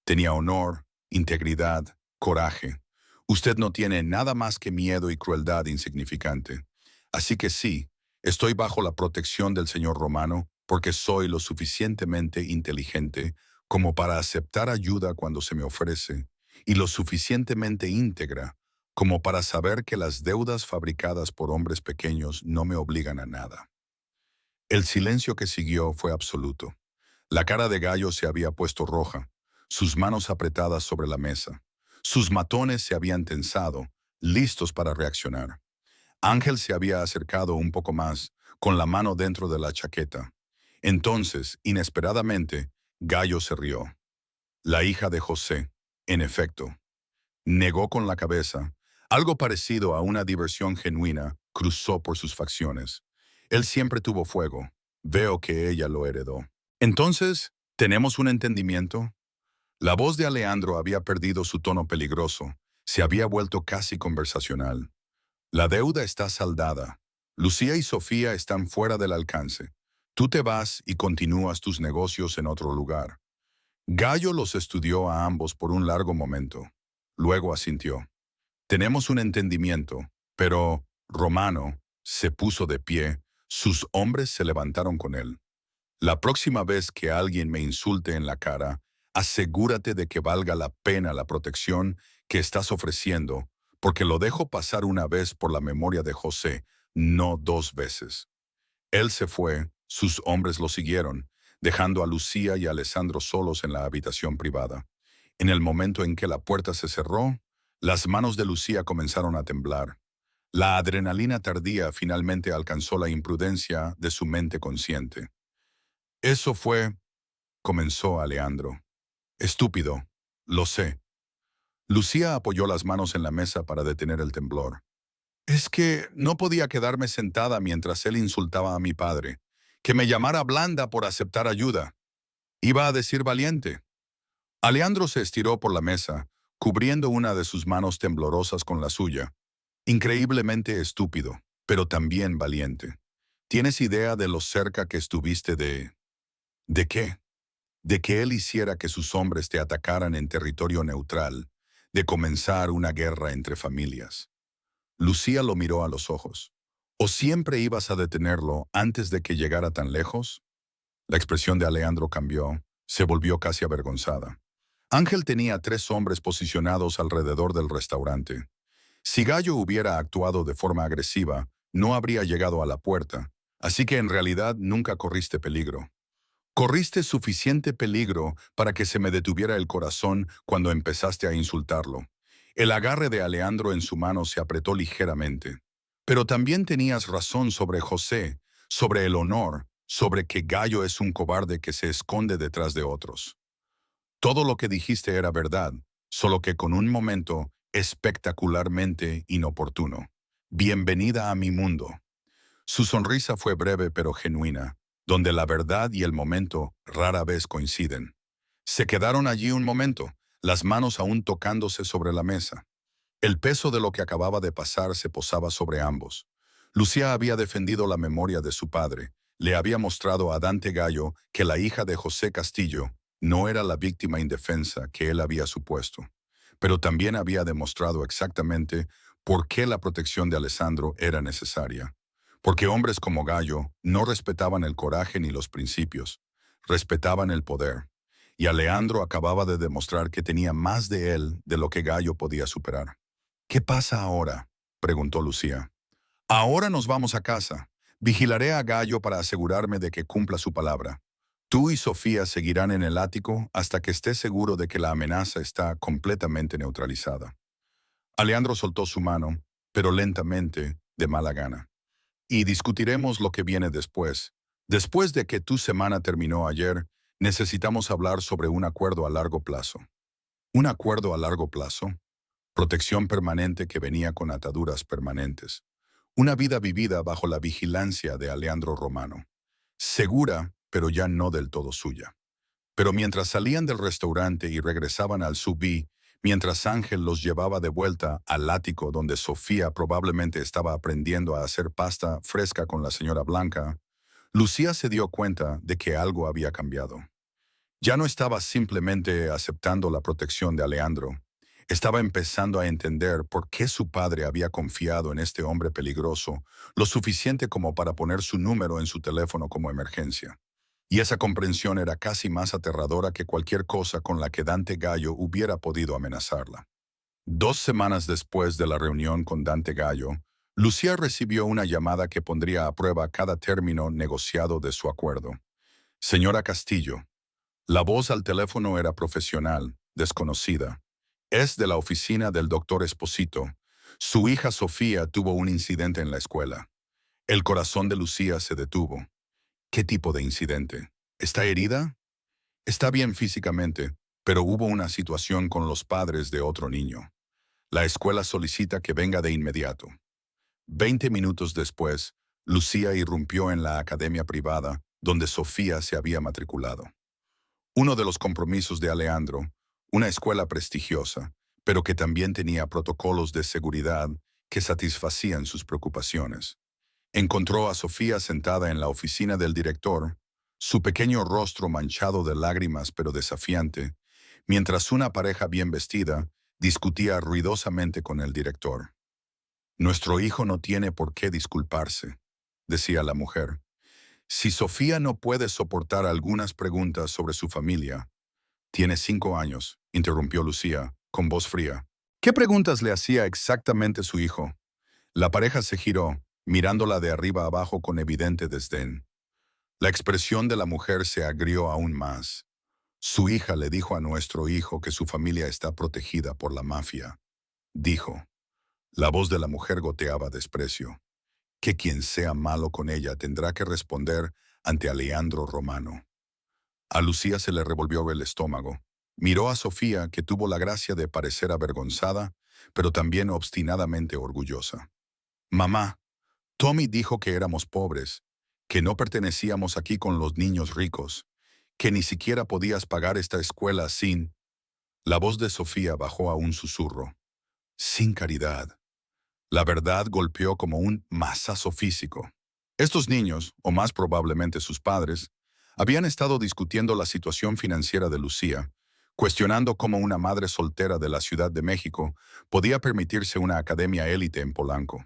Tenía honor, integridad, coraje. Usted no tiene nada más que miedo y crueldad insignificante. Así que sí, estoy bajo la protección del señor Romano porque soy lo suficientemente inteligente como para aceptar ayuda cuando se me ofrece y lo suficientemente íntegra como para saber que las deudas fabricadas por hombres pequeños no me obligan a nada. El silencio que siguió fue absoluto. La cara de Gallo se había puesto roja, sus manos apretadas sobre la mesa. Sus matones se habían tensado, listos para reaccionar. Ángel se había acercado un poco más, con la mano dentro de la chaqueta. Entonces, inesperadamente, Gallo se rió. La hija de José, en efecto, negó con la cabeza. Algo parecido a una diversión genuina cruzó por sus facciones. Él siempre tuvo fuego. Veo que ella lo heredó. Entonces, ¿tenemos un entendimiento? La voz de Alejandro había perdido su tono peligroso. Se había vuelto casi conversacional. La deuda está saldada. Lucía y Sofía están fuera del alcance. Tú te vas y continúas tus negocios en otro lugar. Gallo los estudió a ambos por un largo momento. Luego asintió. Tenemos un entendimiento, pero Romano se puso de pie, sus hombres se levantaron con él. La próxima vez que alguien me insulte en la cara, asegúrate de que valga la pena la protección que estás ofreciendo, porque lo dejo pasar una vez por la memoria de José, no 2 veces. Él se fue, sus hombres lo siguieron, dejando a Lucía y a Alessandro solos en la habitación privada. En el momento en que la puerta se cerró, las manos de Lucía comenzaron a temblar. La adrenalina tardía finalmente alcanzó la imprudencia de su mente consciente. Eso fue, comenzó Alejandro. Estúpido, lo sé. Lucía apoyó las manos en la mesa para detener el temblor. Es que no podía quedarme sentada mientras él insultaba a mi padre, que me llamara blanda por aceptar ayuda. Iba a decir valiente. Alejandro se estiró por la mesa, cubriendo una de sus manos temblorosas con la suya. Increíblemente estúpido, pero también valiente. ¿Tienes idea de lo cerca que estuviste de... ¿De qué? De que él hiciera que sus hombres te atacaran en territorio neutral, de comenzar una guerra entre familias. Lucía lo miró a los ojos. ¿O siempre ibas a detenerlo antes de que llegara tan lejos? La expresión de Alejandro cambió, se volvió casi avergonzada. Ángel tenía 3 hombres posicionados alrededor del restaurante. Si Gallo hubiera actuado de forma agresiva, no habría llegado a la puerta, así que en realidad nunca corriste peligro. Corriste suficiente peligro para que se me detuviera el corazón cuando empezaste a insultarlo. El agarre de Alejandro en su mano se apretó ligeramente. Pero también tenías razón sobre José, sobre el honor, sobre que Gallo es un cobarde que se esconde detrás de otros. Todo lo que dijiste era verdad, solo que con un momento espectacularmente inoportuno. Bienvenida a mi mundo. Su sonrisa fue breve pero genuina, donde la verdad y el momento rara vez coinciden. Se quedaron allí un momento, las manos aún tocándose sobre la mesa. El peso de lo que acababa de pasar se posaba sobre ambos. Lucía había defendido la memoria de su padre, le había mostrado a Dante Gallo que la hija de José Castillo no era la víctima indefensa que él había supuesto, pero también había demostrado exactamente por qué la protección de Alessandro era necesaria. Porque hombres como Gallo no respetaban el coraje ni los principios, respetaban el poder. Y Alejandro acababa de demostrar que tenía más de él de lo que Gallo podía superar. ¿Qué pasa ahora?, preguntó Lucía. Ahora nos vamos a casa. Vigilaré a Gallo para asegurarme de que cumpla su palabra. Tú y Sofía seguirán en el ático hasta que esté seguro de que la amenaza está completamente neutralizada. Alejandro soltó su mano, pero lentamente, de mala gana. Y discutiremos lo que viene después. Después de que tu semana terminó ayer, necesitamos hablar sobre un acuerdo a largo plazo. ¿Un acuerdo a largo plazo? Protección permanente que venía con ataduras permanentes. Una vida vivida bajo la vigilancia de Alejandro Romano. Segura, pero ya no del todo suya. Pero mientras salían del restaurante y regresaban al subí, mientras Ángel los llevaba de vuelta al ático donde Sofía probablemente estaba aprendiendo a hacer pasta fresca con la señora Blanca, Lucía se dio cuenta de que algo había cambiado. Ya no estaba simplemente aceptando la protección de Alejandro. Estaba empezando a entender por qué su padre había confiado en este hombre peligroso, lo suficiente como para poner su número en su teléfono como emergencia. Y esa comprensión era casi más aterradora que cualquier cosa con la que Dante Gallo hubiera podido amenazarla. 2 semanas después de la reunión con Dante Gallo, Lucía recibió una llamada que pondría a prueba cada término negociado de su acuerdo. Señora Castillo. La voz al teléfono era profesional, desconocida. Es de la oficina del doctor Esposito. Su hija Sofía tuvo un incidente en la escuela. El corazón de Lucía se detuvo. ¿Qué tipo de incidente? ¿Está herida? Está bien físicamente, pero hubo una situación con los padres de otro niño. La escuela solicita que venga de inmediato. 20 minutos después, Lucía irrumpió en la academia privada donde Sofía se había matriculado. Uno de los compromisos de Alejandro, una escuela prestigiosa, pero que también tenía protocolos de seguridad que satisfacían sus preocupaciones. Encontró a Sofía sentada en la oficina del director, su pequeño rostro manchado de lágrimas pero desafiante, mientras una pareja bien vestida discutía ruidosamente con el director. Nuestro hijo no tiene por qué disculparse, decía la mujer. Si Sofía no puede soportar algunas preguntas sobre su familia, tiene 5 años, interrumpió Lucía, con voz fría. ¿Qué preguntas le hacía exactamente su hijo? La pareja se giró, mirándola de arriba abajo con evidente desdén. La expresión de la mujer se agrió aún más. Su hija le dijo a nuestro hijo que su familia está protegida por la mafia. Dijo. La voz de la mujer goteaba desprecio. Que quien sea malo con ella tendrá que responder ante Alejandro Romano. A Lucía se le revolvió el estómago. Miró a Sofía, que tuvo la gracia de parecer avergonzada, pero también obstinadamente orgullosa. Mamá, Tommy dijo que éramos pobres, que no pertenecíamos aquí con los niños ricos, que ni siquiera podías pagar esta escuela sin... La voz de Sofía bajó a un susurro. Sin caridad. La verdad golpeó como un mazazo físico. Estos niños, o más probablemente sus padres, habían estado discutiendo la situación financiera de Lucía, cuestionando cómo una madre soltera de la Ciudad de México podía permitirse una academia élite en Polanco.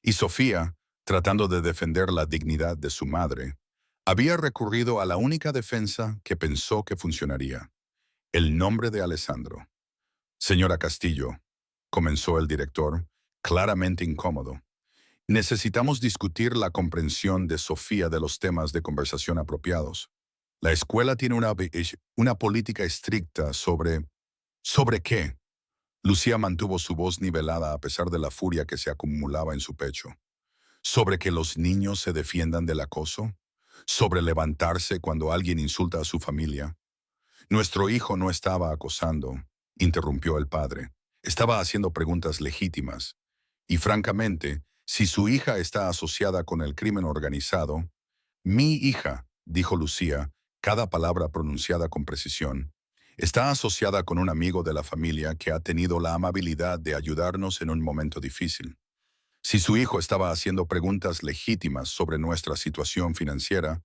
Y Sofía, tratando de defender la dignidad de su madre, había recurrido a la única defensa que pensó que funcionaría: el nombre de Alessandro. Señora Castillo, comenzó el director, claramente incómodo. Necesitamos discutir la comprensión de Sofía de los temas de conversación apropiados. La escuela tiene una política estricta sobre... ¿Sobre qué? Lucía mantuvo su voz nivelada a pesar de la furia que se acumulaba en su pecho. ¿Sobre que los niños se defiendan del acoso? ¿Sobre levantarse cuando alguien insulta a su familia? Nuestro hijo no estaba acosando, interrumpió el padre. Estaba haciendo preguntas legítimas. Y francamente, si su hija está asociada con el crimen organizado... Mi hija, dijo Lucía, cada palabra pronunciada con precisión, está asociada con un amigo de la familia que ha tenido la amabilidad de ayudarnos en un momento difícil. Si su hijo estaba haciendo preguntas legítimas sobre nuestra situación financiera,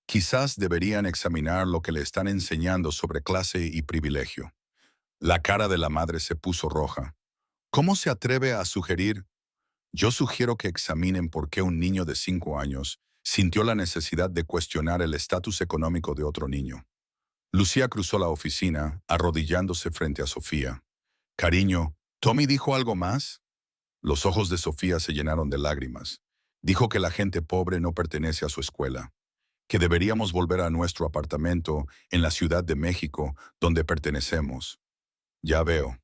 quizás deberían examinar lo que le están enseñando sobre clase y privilegio. La cara de la madre se puso roja. ¿Cómo se atreve a sugerir? Yo sugiero que examinen por qué un niño de 5 años sintió la necesidad de cuestionar el estatus económico de otro niño. Lucía cruzó la oficina, arrodillándose frente a Sofía. Cariño, ¿Tommy dijo algo más? Los ojos de Sofía se llenaron de lágrimas. Dijo que la gente pobre no pertenece a su escuela, que deberíamos volver a nuestro apartamento en la Ciudad de México, donde pertenecemos. Ya veo.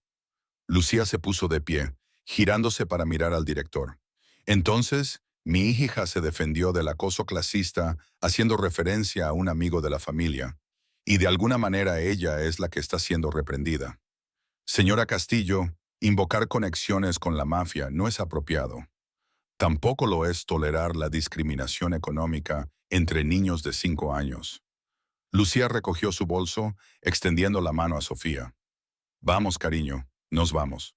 Lucía se puso de pie, girándose para mirar al director. Entonces, mi hija se defendió del acoso clasista haciendo referencia a un amigo de la familia, y de alguna manera ella es la que está siendo reprendida. Señora Castillo, invocar conexiones con la mafia no es apropiado. Tampoco lo es tolerar la discriminación económica entre niños de 5 años. Lucía recogió su bolso, extendiendo la mano a Sofía. Vamos, cariño, nos vamos.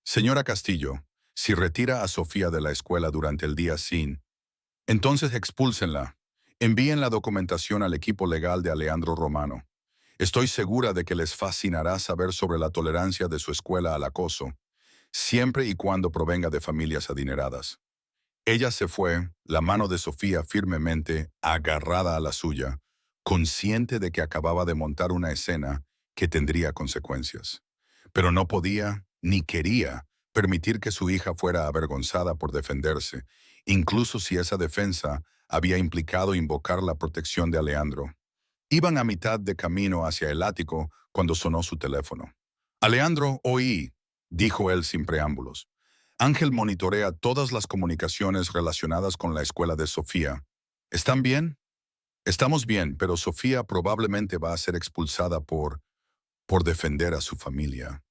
Señora Castillo, si retira a Sofía de la escuela durante el día sin, entonces expúlsenla. Envíen la documentación al equipo legal de Alejandro Romano. Estoy segura de que les fascinará saber sobre la tolerancia de su escuela al acoso, siempre y cuando provenga de familias adineradas. Ella se fue, la mano de Sofía firmemente agarrada a la suya, consciente de que acababa de montar una escena que tendría consecuencias. Pero no podía, ni quería, permitir que su hija fuera avergonzada por defenderse, incluso si esa defensa había implicado invocar la protección de Alejandro. Iban a mitad de camino hacia el ático cuando sonó su teléfono. Alejandro, oí, dijo él sin preámbulos. Ángel monitorea todas las comunicaciones relacionadas con la escuela de Sofía. ¿Están bien? Estamos bien, pero Sofía probablemente va a ser expulsada por defender a su familia.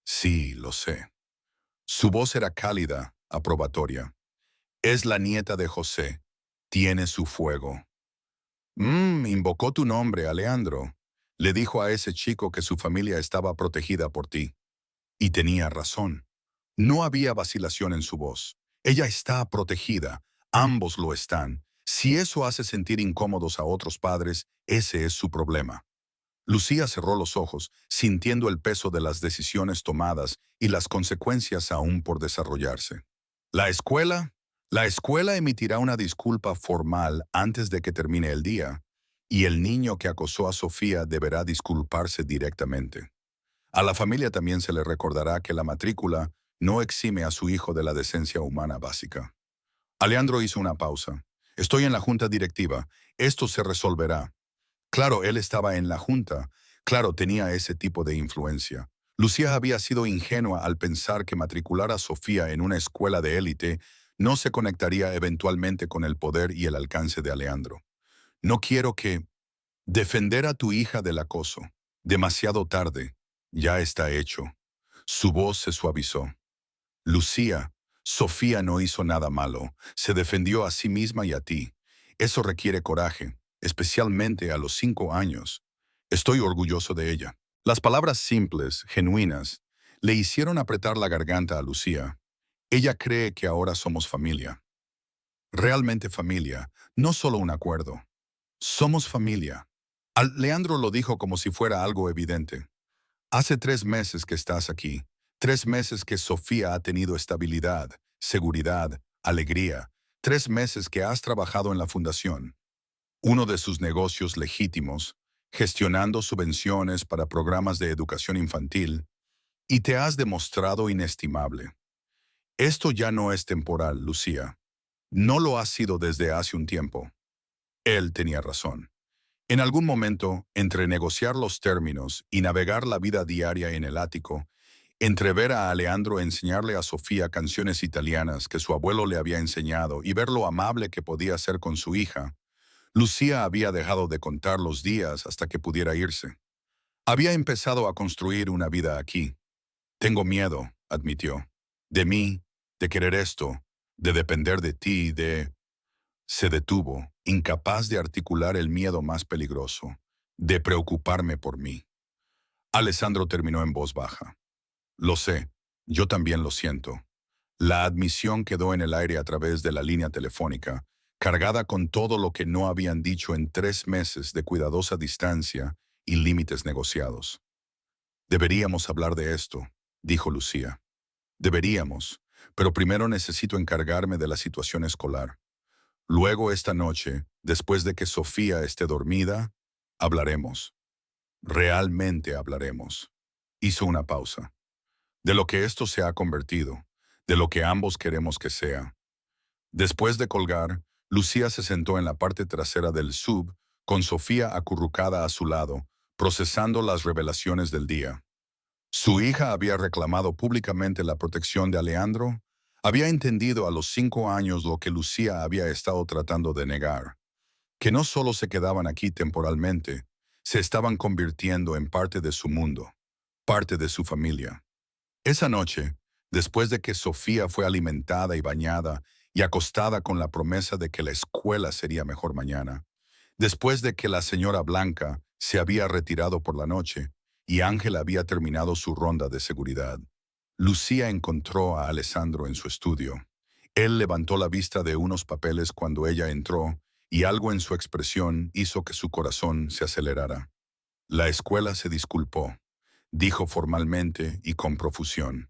Sí, lo sé. Su voz era cálida, aprobatoria. Es la nieta de José. Tiene su fuego. Invocó tu nombre, Alejandro. Le dijo a ese chico que su familia estaba protegida por ti. Y tenía razón. No había vacilación en su voz. Ella está protegida. Ambos lo están. Si eso hace sentir incómodos a otros padres, ese es su problema. Lucía cerró los ojos, sintiendo el peso de las decisiones tomadas y las consecuencias aún por desarrollarse. La escuela, la escuela emitirá una disculpa formal antes de que termine el día, y el niño que acosó a Sofía deberá disculparse directamente. A la familia también se le recordará que la matrícula no exime a su hijo de la decencia humana básica. Alejandro hizo una pausa. Estoy en la junta directiva. Esto se resolverá. Claro, él estaba en la junta. Claro, tenía ese tipo de influencia. Lucía había sido ingenua al pensar que matricular a Sofía en una escuela de élite no se conectaría eventualmente con el poder y el alcance de Alejandro. No quiero que... Defender a tu hija del acoso. Demasiado tarde. Ya está hecho. Su voz se suavizó. Lucía, Sofía no hizo nada malo, se defendió a sí misma y a ti. Eso requiere coraje, especialmente a los 5 años. Estoy orgulloso de ella. Las palabras simples, genuinas, le hicieron apretar la garganta a Lucía. Ella cree que ahora somos familia. Realmente familia, no solo un acuerdo. Somos familia. Leandro lo dijo como si fuera algo evidente. Hace 3 meses que estás aquí. 3 meses que Sofía ha tenido estabilidad, seguridad, alegría. 3 meses que has trabajado en la fundación, uno de sus negocios legítimos, gestionando subvenciones para programas de educación infantil, y te has demostrado inestimable. Esto ya no es temporal, Lucía. No lo ha sido desde hace un tiempo. Él tenía razón. En algún momento, entre negociar los términos y navegar la vida diaria en el ático, entre ver a Alejandro enseñarle a Sofía canciones italianas que su abuelo le había enseñado y ver lo amable que podía ser con su hija, Lucía había dejado de contar los días hasta que pudiera irse. Había empezado a construir una vida aquí. Tengo miedo, admitió. De mí, de querer esto, de depender de ti, de... Se detuvo, incapaz de articular el miedo más peligroso, de preocuparme por mí. Alessandro terminó en voz baja. Lo sé, yo también lo siento. La admisión quedó en el aire a través de la línea telefónica, cargada con todo lo que no habían dicho en 3 meses de cuidadosa distancia y límites negociados. Deberíamos hablar de esto, dijo Lucía. Deberíamos, pero primero necesito encargarme de la situación escolar. Luego esta noche, después de que Sofía esté dormida, hablaremos. Realmente hablaremos. Hizo una pausa. De lo que esto se ha convertido, de lo que ambos queremos que sea. Después de colgar, Lucía se sentó en la parte trasera del sub, con Sofía acurrucada a su lado, procesando las revelaciones del día. Su hija había reclamado públicamente la protección de Alejandro, había entendido a los 5 años lo que Lucía había estado tratando de negar, que no solo se quedaban aquí temporalmente, se estaban convirtiendo en parte de su mundo, parte de su familia. Esa noche, después de que Sofía fue alimentada y bañada y acostada con la promesa de que la escuela sería mejor mañana, después de que la señora Blanca se había retirado por la noche y Ángel había terminado su ronda de seguridad, Lucía encontró a Alessandro en su estudio. Él levantó la vista de unos papeles cuando ella entró y algo en su expresión hizo que su corazón se acelerara. La escuela se disculpó, dijo formalmente y con profusión.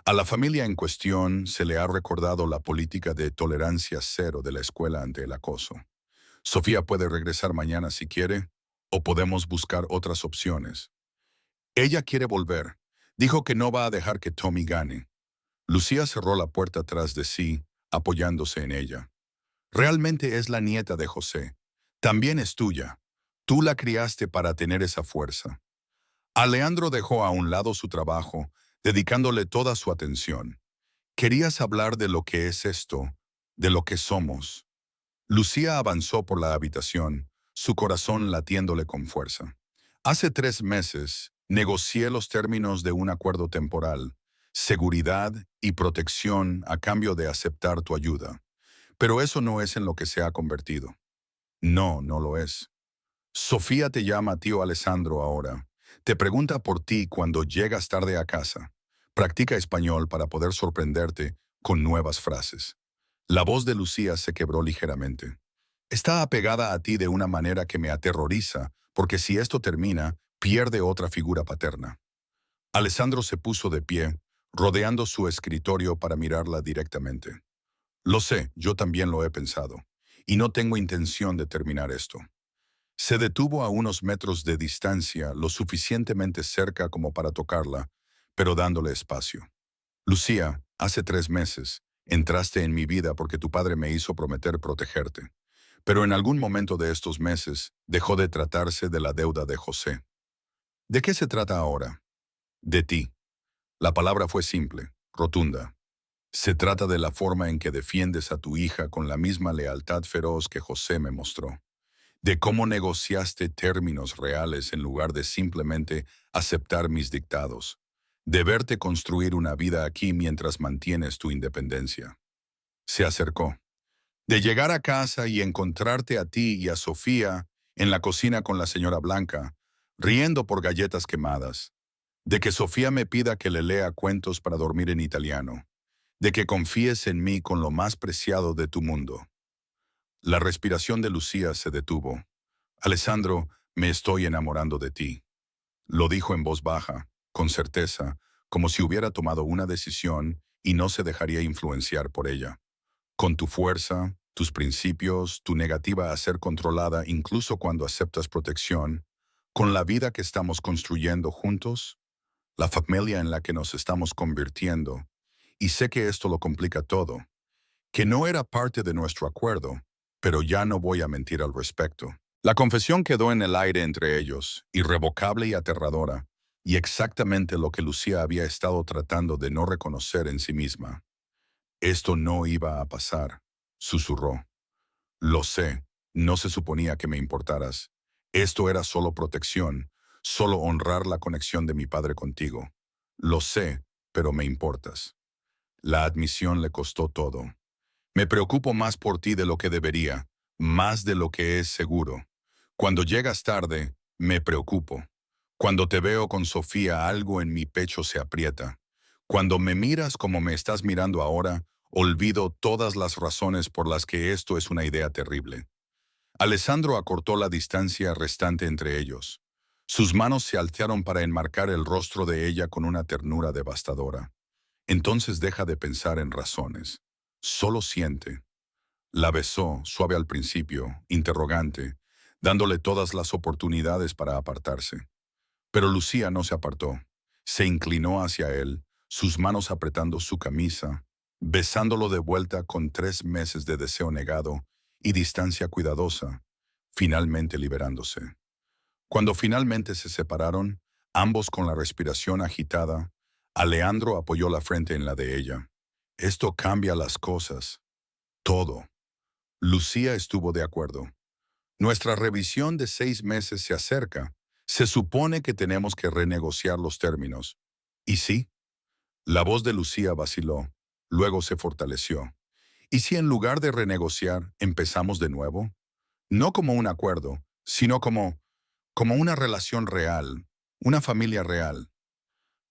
A la familia en cuestión se le ha recordado la política de tolerancia cero de la escuela ante el acoso. Sofía puede regresar mañana si quiere, o podemos buscar otras opciones. Ella quiere volver. Dijo que no va a dejar que Tommy gane. Lucía cerró la puerta tras de sí, apoyándose en ella. Realmente es la nieta de José. También es tuya. Tú la criaste para tener esa fuerza. Alejandro dejó a un lado su trabajo, dedicándole toda su atención. Querías hablar de lo que es esto, de lo que somos. Lucía avanzó por la habitación, su corazón latiéndole con fuerza. Hace 3 meses, negocié los términos de un acuerdo temporal, seguridad y protección a cambio de aceptar tu ayuda. Pero eso no es en lo que se ha convertido. No, no lo es. Sofía te llama tío Alessandro ahora. Te pregunta por ti cuando llegas tarde a casa. Practica español para poder sorprenderte con nuevas frases. La voz de Lucía se quebró ligeramente. Está apegada a ti de una manera que me aterroriza, porque si esto termina, pierde otra figura paterna. Alessandro se puso de pie, rodeando su escritorio para mirarla directamente. Lo sé, yo también lo he pensado, y no tengo intención de terminar esto. Se detuvo a unos metros de distancia, lo suficientemente cerca como para tocarla, pero dándole espacio. Lucía, hace 3 meses, entraste en mi vida porque tu padre me hizo prometer protegerte. Pero en algún momento de estos meses dejó de tratarse de la deuda de José. ¿De qué se trata ahora? De ti. La palabra fue simple, rotunda. Se trata de la forma en que defiendes a tu hija con la misma lealtad feroz que José me mostró. De cómo negociaste términos reales en lugar de simplemente aceptar mis dictados. de verte construir una vida aquí mientras mantienes tu independencia. Se acercó. De llegar a casa y encontrarte a ti y a Sofía en la cocina con la señora Blanca, riendo por galletas quemadas. De que Sofía me pida que le lea cuentos para dormir en italiano. De que confíes en mí con lo más preciado de tu mundo. La respiración de Lucía se detuvo. Alessandro, me estoy enamorando de ti. Lo dijo en voz baja, con certeza, como si hubiera tomado una decisión y no se dejaría influenciar por ella. Con tu fuerza, tus principios, tu negativa a ser controlada incluso cuando aceptas protección, con la vida que estamos construyendo juntos, la familia en la que nos estamos convirtiendo, y sé que esto lo complica todo, que no era parte de nuestro acuerdo, pero ya no voy a mentir al respecto. La confesión quedó en el aire entre ellos, irrevocable y aterradora, y exactamente lo que Lucía había estado tratando de no reconocer en sí misma. Esto no iba a pasar, susurró. Lo sé, no se suponía que me importaras. Esto era solo protección, solo honrar la conexión de mi padre contigo. Lo sé, pero me importas. La admisión le costó todo. Me preocupo más por ti de lo que debería, más de lo que es seguro. Cuando llegas tarde, me preocupo. Cuando te veo con Sofía, algo en mi pecho se aprieta. Cuando me miras como me estás mirando ahora, olvido todas las razones por las que esto es una idea terrible. Alessandro acortó la distancia restante entre ellos. Sus manos se alzaron para enmarcar el rostro de ella con una ternura devastadora. Entonces deja de pensar en razones. Solo siente. La besó, suave al principio, interrogante, dándole todas las oportunidades para apartarse. Pero Lucía no se apartó. Se inclinó hacia él, sus manos apretando su camisa, besándolo de vuelta con 3 meses de deseo negado y distancia cuidadosa, finalmente liberándose. Cuando finalmente se separaron, ambos con la respiración agitada, Alejandro apoyó la frente en la de ella. Esto cambia las cosas. Todo. Lucía estuvo de acuerdo. Nuestra revisión de 6 meses se acerca. Se supone que tenemos que renegociar los términos. ¿Y sí? La voz de Lucía vaciló, luego se fortaleció. ¿Y si en lugar de renegociar empezamos de nuevo? No como un acuerdo, sino como una relación real, una familia real.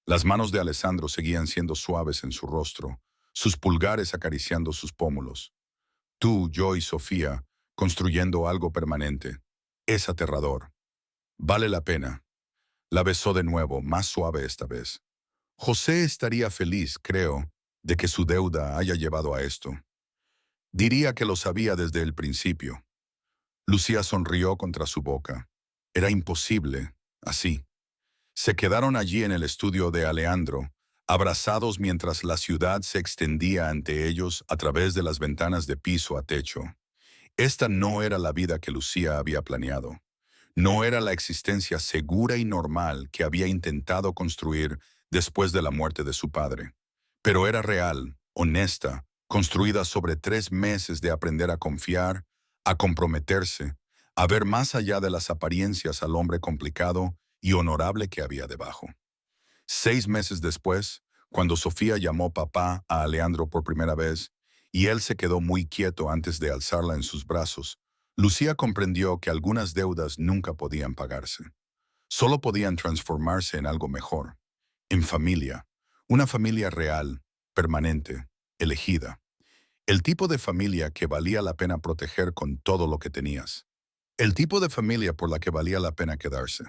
Las manos de Alessandro seguían siendo suaves en su rostro, sus pulgares acariciando sus pómulos. Tú, yo y Sofía, construyendo algo permanente. Es aterrador. Vale la pena. La besó de nuevo, más suave esta vez. José estaría feliz, creo, de que su deuda haya llevado a esto. Diría que lo sabía desde el principio. Lucía sonrió contra su boca. Era imposible, así. Se quedaron allí en el estudio de Alejandro, abrazados mientras la ciudad se extendía ante ellos a través de las ventanas de piso a techo. Esta no era la vida que Lucía había planeado. No era la existencia segura y normal que había intentado construir después de la muerte de su padre. Pero era real, honesta, construida sobre 3 meses de aprender a confiar, a comprometerse, a ver más allá de las apariencias al hombre complicado y honorable que había debajo. 6 meses después, cuando Sofía llamó papá a Alejandro por primera vez, y él se quedó muy quieto antes de alzarla en sus brazos, Lucía comprendió que algunas deudas nunca podían pagarse. Solo podían transformarse en algo mejor, en familia, una familia real, permanente, elegida. El tipo de familia que valía la pena proteger con todo lo que tenías. El tipo de familia por la que valía la pena quedarse.